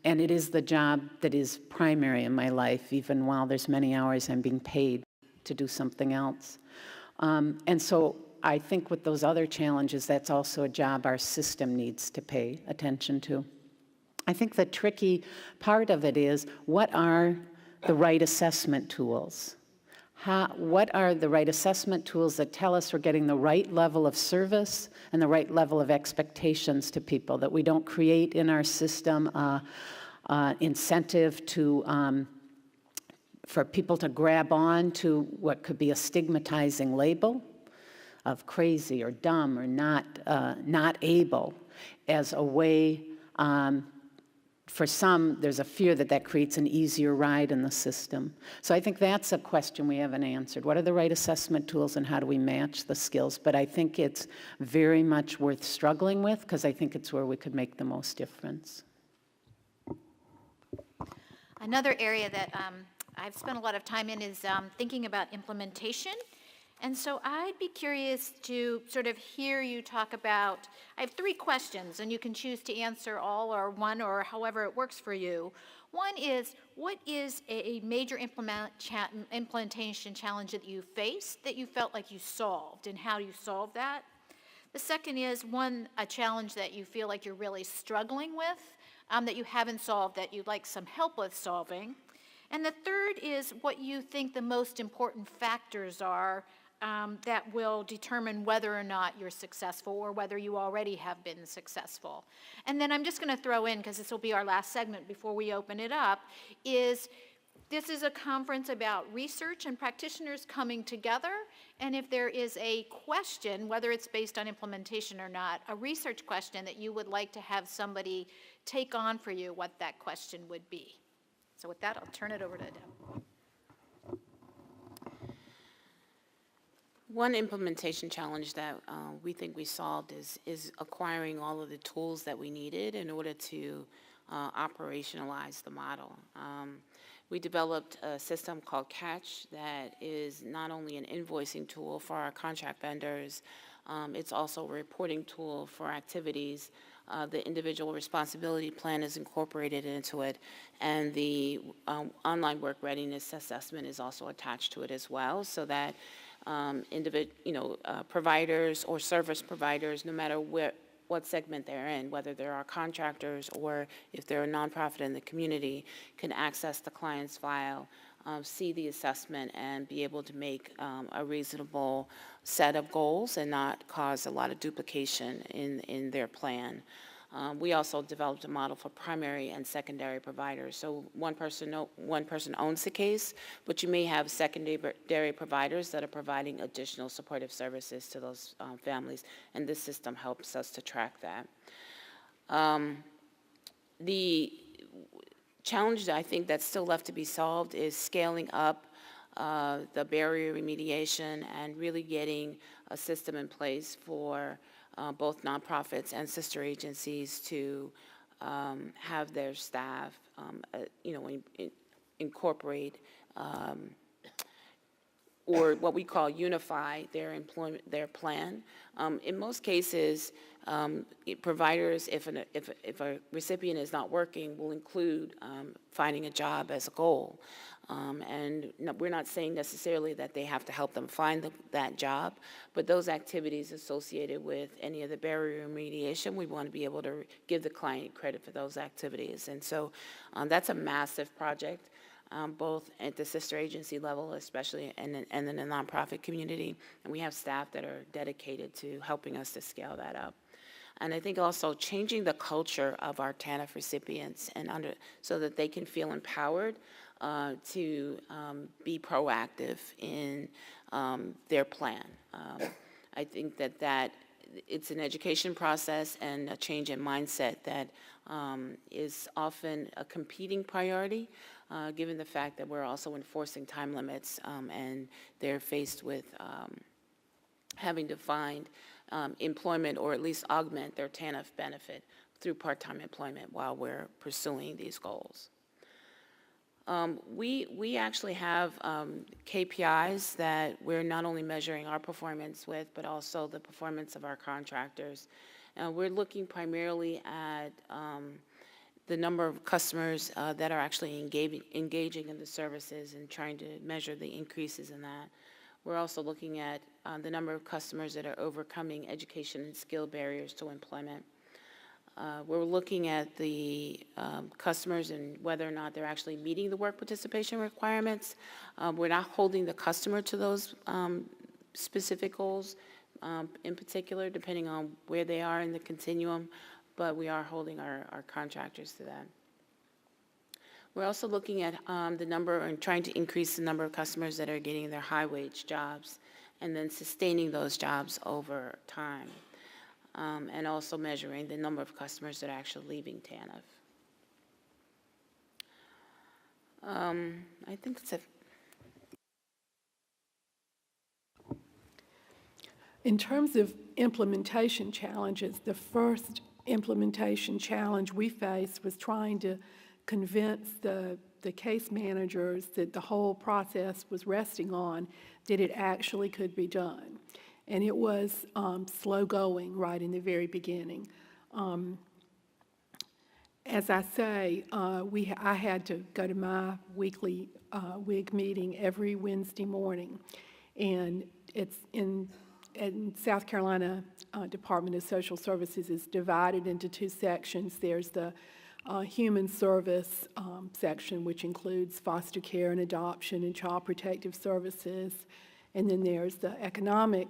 [SPEAKER 4] it is the job that is primary in my life, even while there's many hours I'm being paid to do something else. And so I think with those other challenges, that's also a job our system needs to pay attention to. I think the tricky part of it is, what are the right assessment tools? What are the right assessment tools that tell us we're getting the right level of service and the right level of expectations to people, that we don't create in our system incentive for people to grab on to what could be a stigmatizing label of crazy or dumb or not able, as a way. For some, there's a fear that that creates an easier ride in the system. So I think that's a question we haven't answered. What are the right assessment tools and how do we match the skills? But I think it's very much worth struggling with, because I think it's where we could make the most difference.
[SPEAKER 1] Another area that I've spent a lot of time in is thinking about implementation. And so I'd be curious to sort of hear you talk about, I have 3 questions, and you can choose to answer all or one or however it works for you. One is, what is a major implementation challenge that you faced that you felt like you solved, and how you solved that? The second is, a challenge that you feel like you're really struggling with, that you haven't solved, that you'd like some help with solving. And the third is what you think the most important factors are that will determine whether or not you're successful, or whether you already have been successful. And then I'm just going to throw in, because this will be our last segment before we open it up, this is a conference about research and practitioners coming together, and if there is a question, whether it's based on implementation or not, a research question that you would like to have somebody take on for you, what that question would be. So with that, I'll turn it over to Deb.
[SPEAKER 2] One implementation challenge that we think we solved is acquiring all of the tools that we needed in order to operationalize the model. We developed a system called Catch that is not only an invoicing tool for our contract vendors, it's also a reporting tool for activities. The individual responsibility plan is incorporated into it, and the online work readiness assessment is also attached to it as well, so that providers or service providers, no matter what segment they're in, whether they're our contractors or if they're a nonprofit in the community, can access the client's file, see the assessment, and be able to make a reasonable set of goals and not cause a lot of duplication in their plan. We also developed a model for primary and secondary providers. So one person owns the case, but you may have secondary providers that are providing additional supportive services to those families, and this system helps us to track that. The challenge that I think that's still left to be solved is scaling up the barrier remediation and really getting a system in place for both nonprofits and sister agencies to have their staff, incorporate or what we call unify their employment, their plan. In most cases, providers, if a recipient is not working, will include finding a job as a goal. We're not saying necessarily that they have to help them find that job, but those activities associated with any of the barrier remediation, we want to be able to give the client credit for those activities. And so that's a massive project, both at the sister agency level, especially, and in the nonprofit community. And we have staff that are dedicated to helping us to scale that up. And I think also changing the culture of our TANF recipients so that they can feel empowered to be proactive in their plan. I think that it's an education process and a change in mindset that is often a competing priority, given the fact that we're also enforcing time limits and they're faced with having to find employment or at least augment their TANF benefit through part-time employment while we're pursuing these goals. We actually have KPIs that we're not only measuring our performance with, but also the performance of our contractors. We're looking primarily at the number of customers that are actually engaging in the services and trying to measure the increases in that. We're also looking at the number of customers that are overcoming education and skill barriers to employment. We're looking at the customers and whether or not they're actually meeting the work participation requirements. We're not holding the customer to those specific goals in particular, depending on where they are in the continuum, but we are holding our contractors to that. We're also looking at the number and trying to increase the number of customers that are getting their high-wage jobs and then sustaining those jobs over time. And also measuring the number of customers that are actually leaving TANF. I think that's it.
[SPEAKER 3] In terms of implementation challenges, the first implementation challenge we faced was trying to convince the case managers that the whole process was resting on that it actually could be done. And it was slow going right in the very beginning. As I say, I had to go to my weekly WIG meeting every Wednesday morning. And it's in South Carolina Department of Social Services is divided into two sections. There's the human service section, which includes foster care and adoption and child protective services. And then there's the economic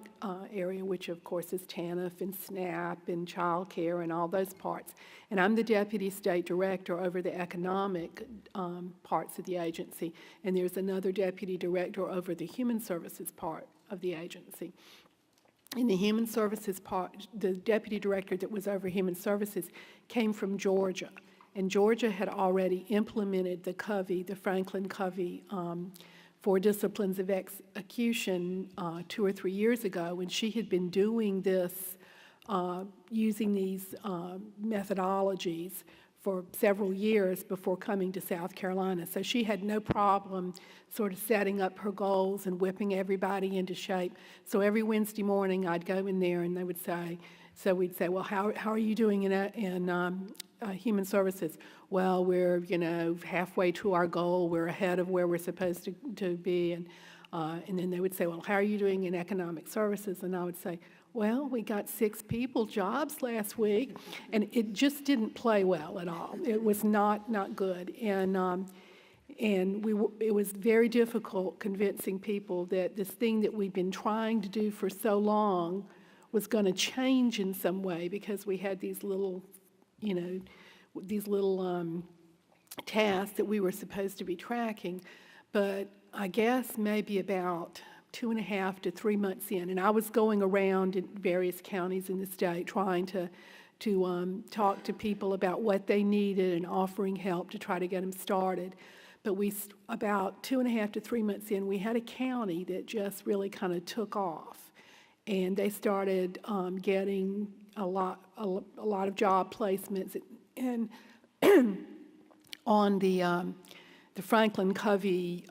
[SPEAKER 3] area, which of course is TANF and SNAP and child care and all those parts. And I'm the Deputy State Director over the economic parts of the agency. And there's another Deputy Director over the human services part of the agency. In the human services part, the Deputy Director that was over human services came from Georgia. And Georgia had already implemented the Covey, the Franklin Covey for disciplines of execution 2 or 3 years ago, and she had been doing this, using these methodologies for several years before coming to South Carolina. So she had no problem sort of setting up her goals and whipping everybody into shape. So every Wednesday morning I'd go in there and they would say, so we'd say, well, how are you doing in human services? Well, we're, halfway to our goal. We're ahead of where we're supposed to be. And then they would say, well, how are you doing in economic services? And I would say, well, we got 6 people jobs last week. And it just didn't play well at all. It was not good. And it was very difficult convincing people that this thing that we've been trying to do for so long was going to change in some way, because we had these little tasks that we were supposed to be tracking. But I guess maybe about 2.5 to 3 months in, and I was going around in various counties in the state trying to talk to people about what they needed and offering help to try to get them started. But about 2.5 to 3 months in, we had a county that just really kind of took off. and they started getting a lot of job placements. And on the Franklin Covey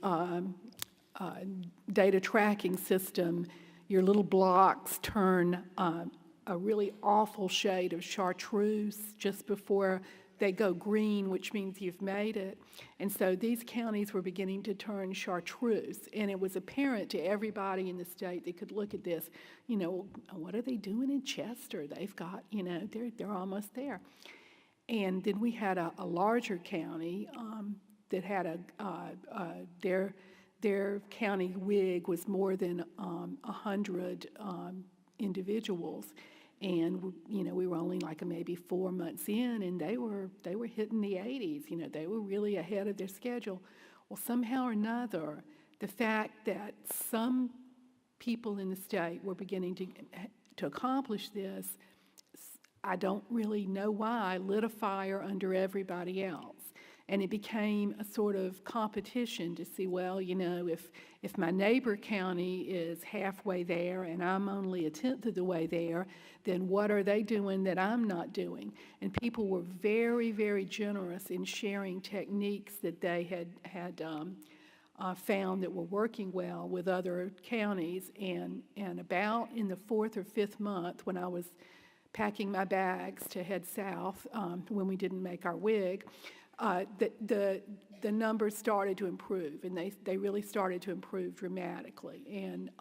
[SPEAKER 3] data tracking system, your little blocks turn a really awful shade of chartreuse just before they go green, which means you've made it. And so these counties were beginning to turn chartreuse, and it was apparent to everybody in the state that could look at this, you know, what are they doing in Chester? They've got, you know, they're almost there. And then we had a larger county that had their county WIG was more than 100 individuals. And, you know, we were only like maybe 4 months in, and they were hitting the 80s. You know, they were really ahead of their schedule. Well, somehow or another, the fact that some people in the state were beginning to accomplish this, I don't really know why, lit a fire under everybody else. And it became a sort of competition to see, well, you know, if my neighbor county is halfway there and I'm only a tenth of the way there, then what are they doing that I'm not doing? And people were very, very generous in sharing techniques that they had found that were working well with other counties. And about in the 4th or 5th month, when I was packing my bags to head south, when we didn't make our WIG, the numbers started to improve, and they really started to improve dramatically. And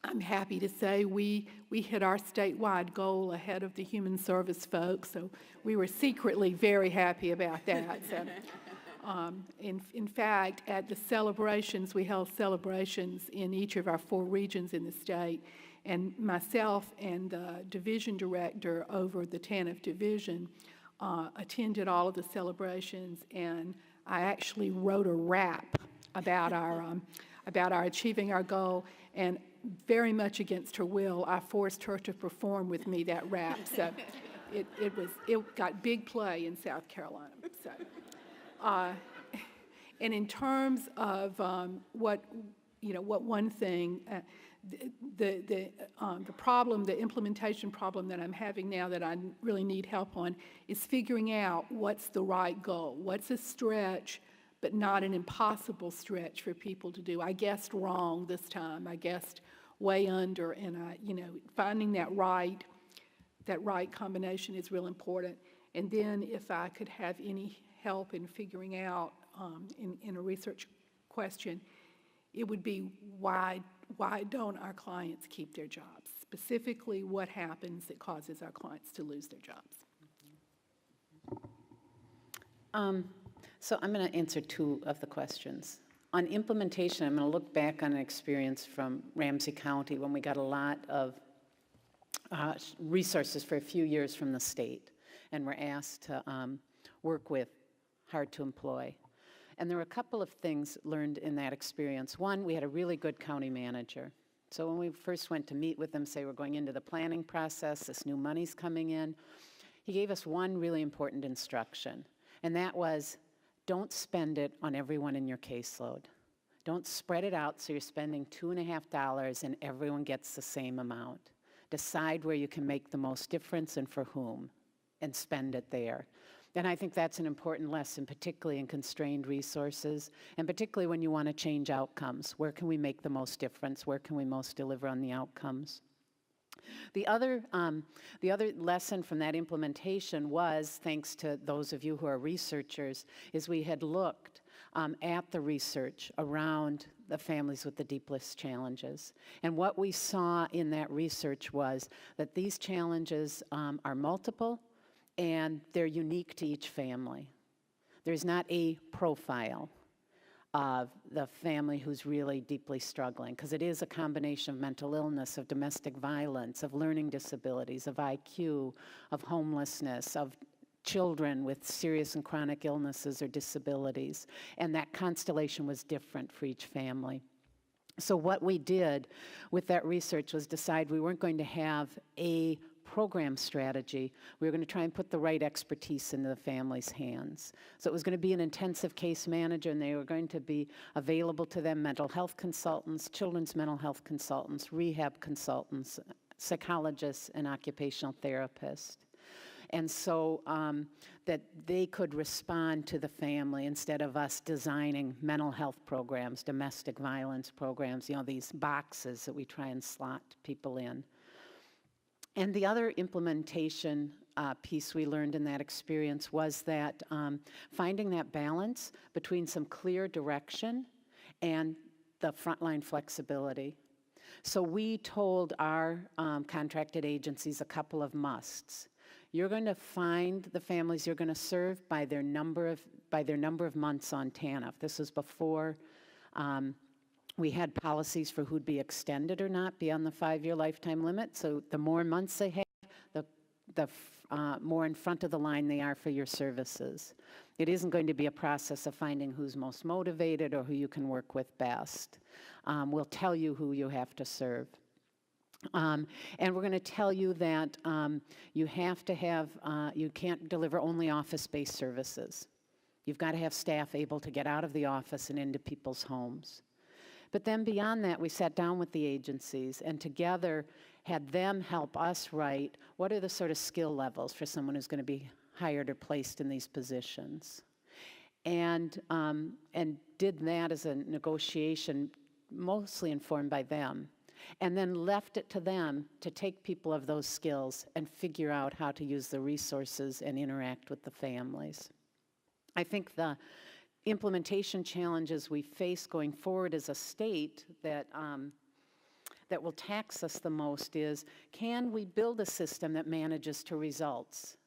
[SPEAKER 3] I'm happy to say we hit our statewide goal ahead of the human service folks, so we were secretly very happy about that. So, in fact, at the celebrations, we held celebrations in each of our 4 regions in the state, and myself and the division director over the Tanf division attended all of the celebrations, and I actually wrote a rap about our achieving our goal, and very much against her will, I forced her to perform with me that rap. So it got big play in South Carolina. So, and in terms of what one thing. The problem, the implementation problem that I'm having now that I really need help on is figuring out what's the right goal. What's a stretch, but not an impossible stretch for people to do. I guessed wrong this time. I guessed way under, and finding that right combination is real important. And then if I could have any help in figuring out in a research question, it would be why don't our clients keep their jobs? Specifically, what happens that causes our clients to lose their jobs?
[SPEAKER 4] So I'm going to answer 2 of the questions. On implementation, I'm going to look back on an experience from Ramsey County when we got a lot of resources for a few years from the state and were asked to work with hard to employ. And there were a couple of things learned in that experience. One, we had a really good county manager. So when we first went to meet with them, say we're going into the planning process, this new money's coming in, he gave us one really important instruction, and that was, don't spend it on everyone in your caseload. Don't spread it out so you're spending $2.50 and everyone gets the same amount. Decide where you can make the most difference and for whom, and spend it there. And I think that's an important lesson, particularly in constrained resources, and particularly when you want to change outcomes. Where can we make the most difference? Where can we most deliver on the outcomes? The other lesson from that implementation was, thanks to those of you who are researchers, is we had looked at the research around the families with the deepest challenges. And what we saw in that research was that these challenges are multiple, and they're unique to each family. There's not a profile of the family who's really deeply struggling, because it is a combination of mental illness, of domestic violence, of learning disabilities, of IQ, of homelessness, of children with serious and chronic illnesses or disabilities. And that constellation was different for each family. So what we did with that research was decide we weren't going to have a program strategy, we were going to try and put the right expertise into the family's hands. So it was going to be an intensive case manager, and they were going to be available to them mental health consultants, children's mental health consultants, rehab consultants, psychologists, and occupational therapists. And so that they could respond to the family instead of us designing mental health programs, domestic violence programs, you know, these boxes that we try and slot people in. And the other implementation piece we learned in that experience was that finding that balance between some clear direction and the frontline flexibility. So we told our contracted agencies a couple of musts. You're going to find the families you're going to serve by their number of months on TANF. This was before we had policies for who'd be extended or not beyond the 5-year lifetime limit. So the more months they have, the more in front of the line they are for your services. It isn't going to be a process of finding who's most motivated or who you can work with best. We'll tell you who you have to serve. And we're going to tell you that you have to have, you can't deliver only office-based services. You've got to have staff able to get out of the office and into people's homes. But then beyond that, we sat down with the agencies and together had them help us write what are the sort of skill levels for someone who's going to be hired or placed in these positions. And did that as a negotiation mostly informed by them. And then left it to them to take people of those skills and figure out how to use the resources and interact with the families. I think the implementation challenges we face going forward as a state that will tax us the most is, can we build a system that manages to results?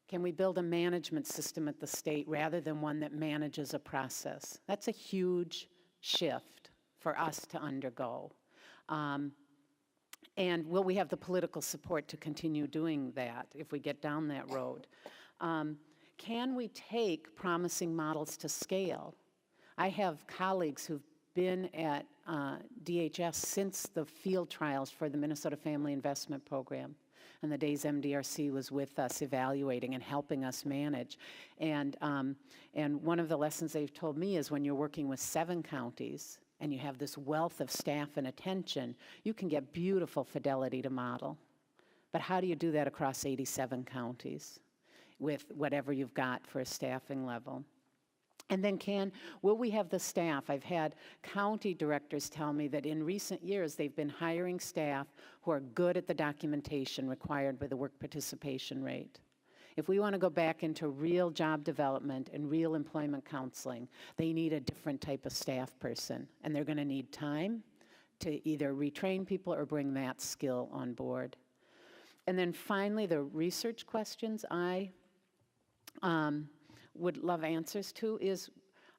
[SPEAKER 4] Can we build a management system at the state rather than one that manages a process? That's a huge shift for us to undergo. And will we have the political support to continue doing that if we get down that road? Can we take promising models to scale? I have colleagues who've been at DHS since the field trials for the Minnesota Family Investment Program and the days MDRC was with us evaluating and helping us manage. And one of the lessons they've told me is when you're working with 7 counties, and you have this wealth of staff and attention, you can get beautiful fidelity to model. But how do you do that across 87 counties with whatever you've got for a staffing level? And then will we have the staff? I've had county directors tell me that in recent years they've been hiring staff who are good at the documentation required by the work participation rate. If we want to go back into real job development and real employment counseling, they need a different type of staff person, and they're going to need time to either retrain people or bring that skill on board. And then finally, the research questions I would love answers to is,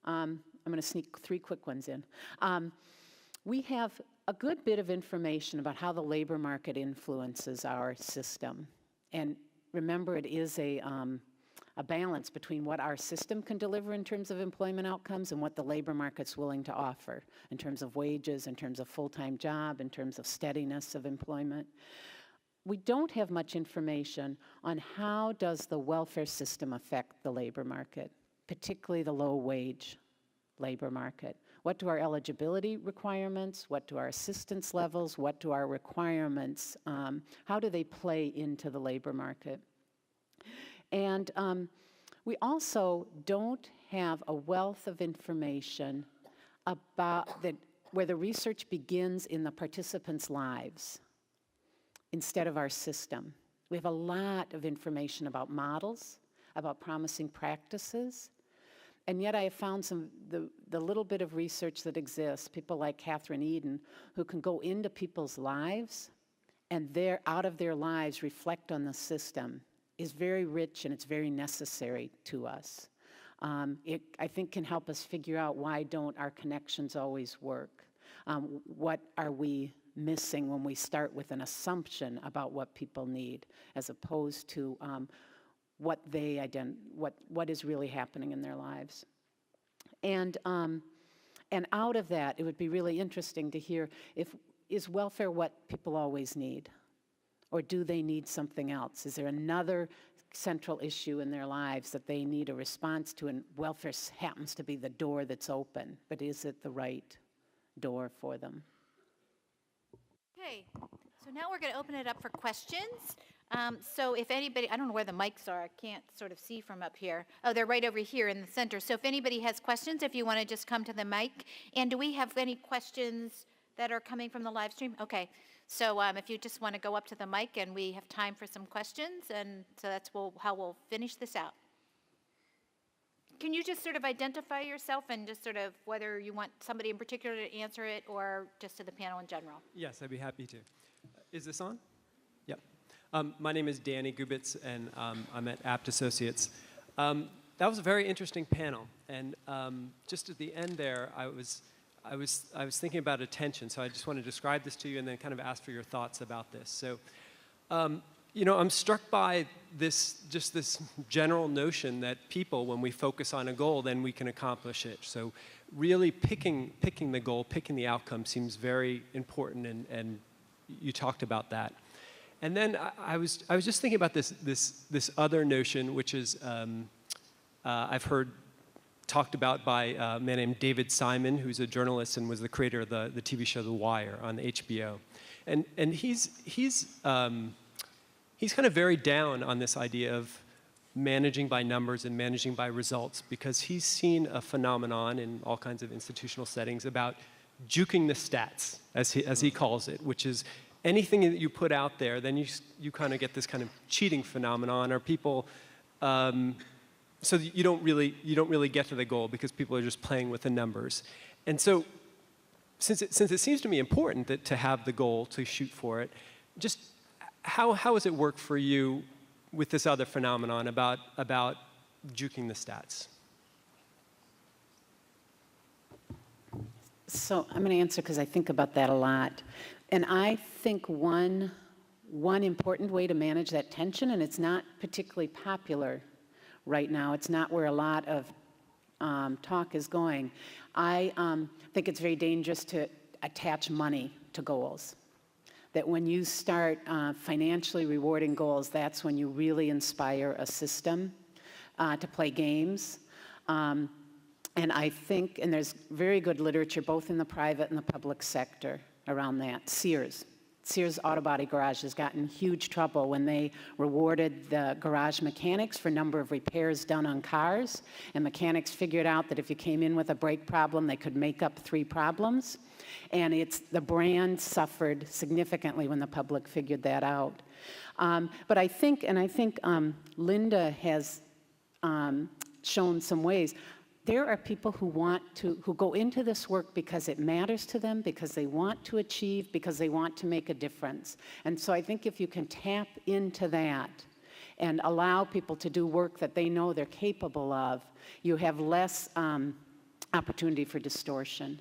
[SPEAKER 4] I'm going to sneak 3 quick ones in. We have a good bit of information about how the labor market influences our system. And remember, it is a balance between what our system can deliver in terms of employment outcomes and what the labor market's willing to offer in terms of wages, in terms of full-time job, in terms of steadiness of employment. We don't have much information on how does the welfare system affect the labor market, particularly the low-wage labor market. What do our eligibility requirements, what do our assistance levels, what do our requirements, how do they play into the labor market? And we also don't have a wealth of information about where the research begins in the participants' lives instead of our system. We have a lot of information about models, about promising practices, and yet I have found the little bit of research that exists, people like Catherine Eden, who can go into people's lives and out of their lives reflect on the system, is very rich and it's very necessary to us. It, I think, can help us figure out why don't our connections always work. What are we missing when we start with an assumption about what people need, as opposed to what is really happening in their lives. And out of that, it would be really interesting to hear is welfare what people always need? Or do they need something else? Is there another central issue in their lives that they need a response to, and welfare happens to be the door that's open, but is it the right door for them?
[SPEAKER 1] Okay, so now we're going to open it up for questions. So if anybody, I don't know where the mics are, I can't sort of see from up here. Oh, they're right over here in the center. So if anybody has questions, if you want to just come to the mic. And do we have any questions that are coming from the live stream? Okay, so if you just want to go up to the mic, and we have time for some questions, and so that's how we'll finish this out. Can you just sort of identify yourself and just sort of whether you want somebody in particular to answer it or just to the panel in general?
[SPEAKER 5] Yes, I'd be happy to. Is this on? Yep. My name is Danny Gubitz, and I'm at Apt Associates. That was a very interesting panel, and just at the end there, I was thinking about attention, so I just want to describe this to you and then kind of ask for your thoughts about this. So, you know, I'm struck by this general notion that people, when we focus on a goal, then we can accomplish it. So really picking the goal, picking the outcome seems very important, and you talked about that. And then I was just thinking about this other notion, which is I've heard talked about by a man named David Simon, who's a journalist and was the creator of the TV show The Wire on HBO, and he's kind of very down on this idea of managing by numbers and managing by results, because he's seen a phenomenon in all kinds of institutional settings about juking the stats, as he calls it, which is anything that you put out there, then you kind of get this kind of cheating phenomenon, or people, so you don't really get to the goal because people are just playing with the numbers. And so, since it seems to me important to have the goal, to shoot for it, just how has it worked for you with this other phenomenon about juking the stats?
[SPEAKER 4] So I'm going to answer because I think about that a lot. And I think one important way to manage that tension, and it's not particularly popular right now, it's not where a lot of talk is going. I think it's very dangerous to attach money to goals. That when you start financially rewarding goals, that's when you really inspire a system to play games. And I think, and there's very good literature both in the private and the public sector around that. Sears Auto Body Garage has gotten in huge trouble when they rewarded the garage mechanics for number of repairs done on cars, and mechanics figured out that if you came in with a brake problem, they could make up 3 problems. And the brand suffered significantly when the public figured that out. But I think Linda has shown some ways. There are people who go into this work because it matters to them, because they want to achieve, because they want to make a difference. And so I think if you can tap into that and allow people to do work that they know they're capable of, you have less opportunity for distortion.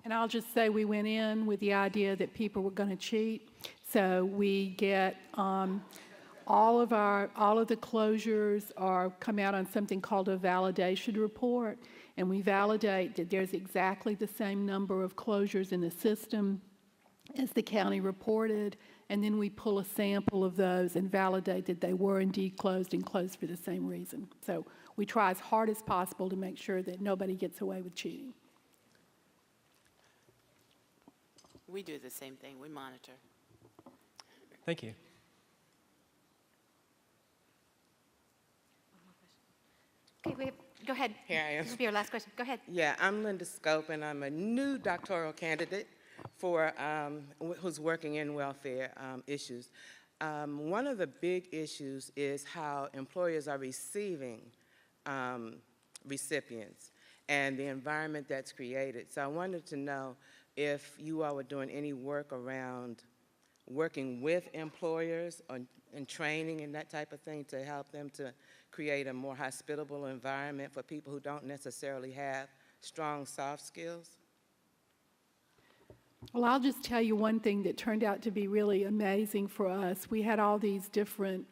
[SPEAKER 3] And I'll just say we went in with the idea that people were going to cheat. So we get all of the closures come out on something called a validation report, and we validate that there's exactly the same number of closures in the system as the county reported, and then we pull a sample of those and validate that they were indeed closed and closed for the same reason. So we try as hard as possible to make sure that nobody gets away with cheating.
[SPEAKER 2] We do the same thing. We monitor.
[SPEAKER 5] Thank you.
[SPEAKER 1] Okay, go ahead.
[SPEAKER 6] Here I am.
[SPEAKER 1] This will be your last question. Go ahead.
[SPEAKER 6] Yeah, I'm Linda Scope, and I'm a new doctoral candidate for who's working in welfare issues. One of the big issues is how employers are receiving recipients and the environment that's created. So I wanted to know if you all were doing any work around working with employers and training and that type of thing to help them to create a more hospitable environment for people who don't necessarily have strong soft skills?
[SPEAKER 3] Well, I'll just tell you one thing that turned out to be really amazing for us. We had all these different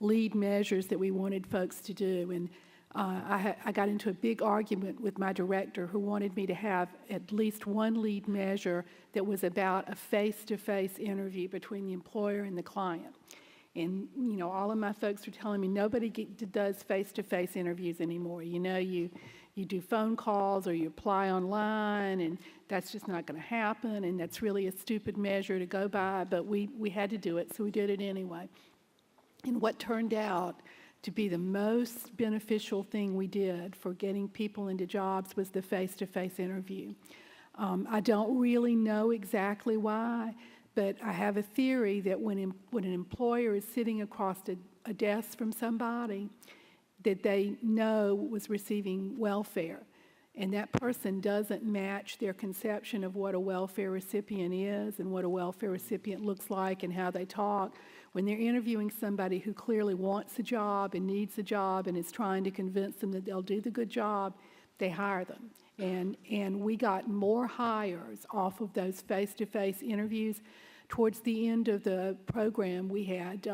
[SPEAKER 3] lead measures that we wanted folks to do, and I got into a big argument with my director who wanted me to have at least one lead measure that was about a face-to-face interview between the employer and the client. And, you know, all of my folks were telling me nobody does face-to-face interviews anymore. You know, you do phone calls or you apply online, and that's just not going to happen, and that's really a stupid measure to go by, but we had to do it, so we did it anyway. And what turned out to be the most beneficial thing we did for getting people into jobs was the face-to-face interview. I don't really know exactly why, but I have a theory that when an employer is sitting across a desk from somebody that they know was receiving welfare, and that person doesn't match their conception of what a welfare recipient is and what a welfare recipient looks like and how they talk, when they're interviewing somebody who clearly wants a job and needs a job and is trying to convince them that they'll do the good job, they hire them. And we got more hires off of those face-to-face interviews. Towards the end of the program, we had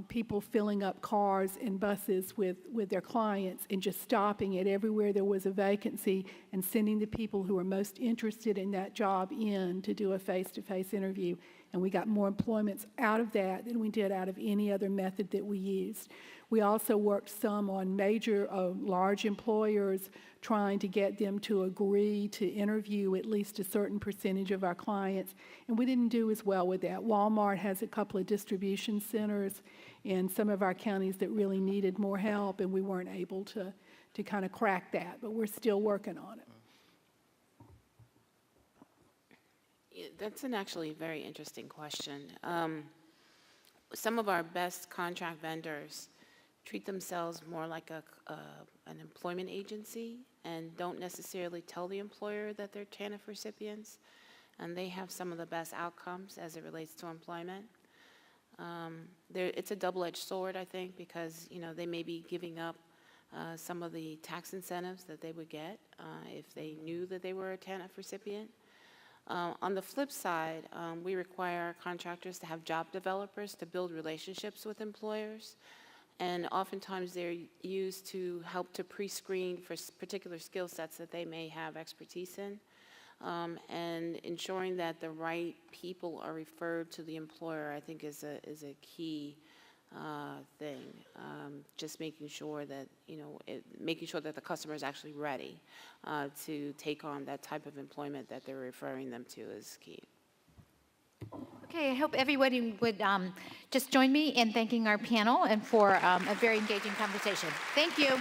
[SPEAKER 3] people filling up cars and buses with their clients and just stopping it everywhere there was a vacancy and sending the people who were most interested in that job in to do a face-to-face interview. And we got more employments out of that than we did out of any other method that we used. We also worked some on major, large employers, trying to get them to agree to interview at least a certain percentage of our clients, and we didn't do as well with that. Walmart has a couple of distribution centers in some of our counties that really needed more help, and we weren't able to kind of crack that, but we're still working on it.
[SPEAKER 2] That's an actually very interesting question. Some of our best contract vendors treat themselves more like an employment agency and don't necessarily tell the employer that they're TANF recipients, and they have some of the best outcomes as it relates to employment. It's a double-edged sword, I think, because they may be giving up some of the tax incentives that they would get if they knew that they were a TANF recipient. On the flip side, we require our contractors to have job developers to build relationships with employers, and oftentimes they're used to help to pre-screen for particular skill sets that they may have expertise in, and ensuring that the right people are referred to the employer, I think, is a key thing. Just making sure that the customer is actually ready to take on that type of employment that they're referring them to is key.
[SPEAKER 1] Okay, I hope everybody would just join me in thanking our panel and for a very engaging conversation. Thank you.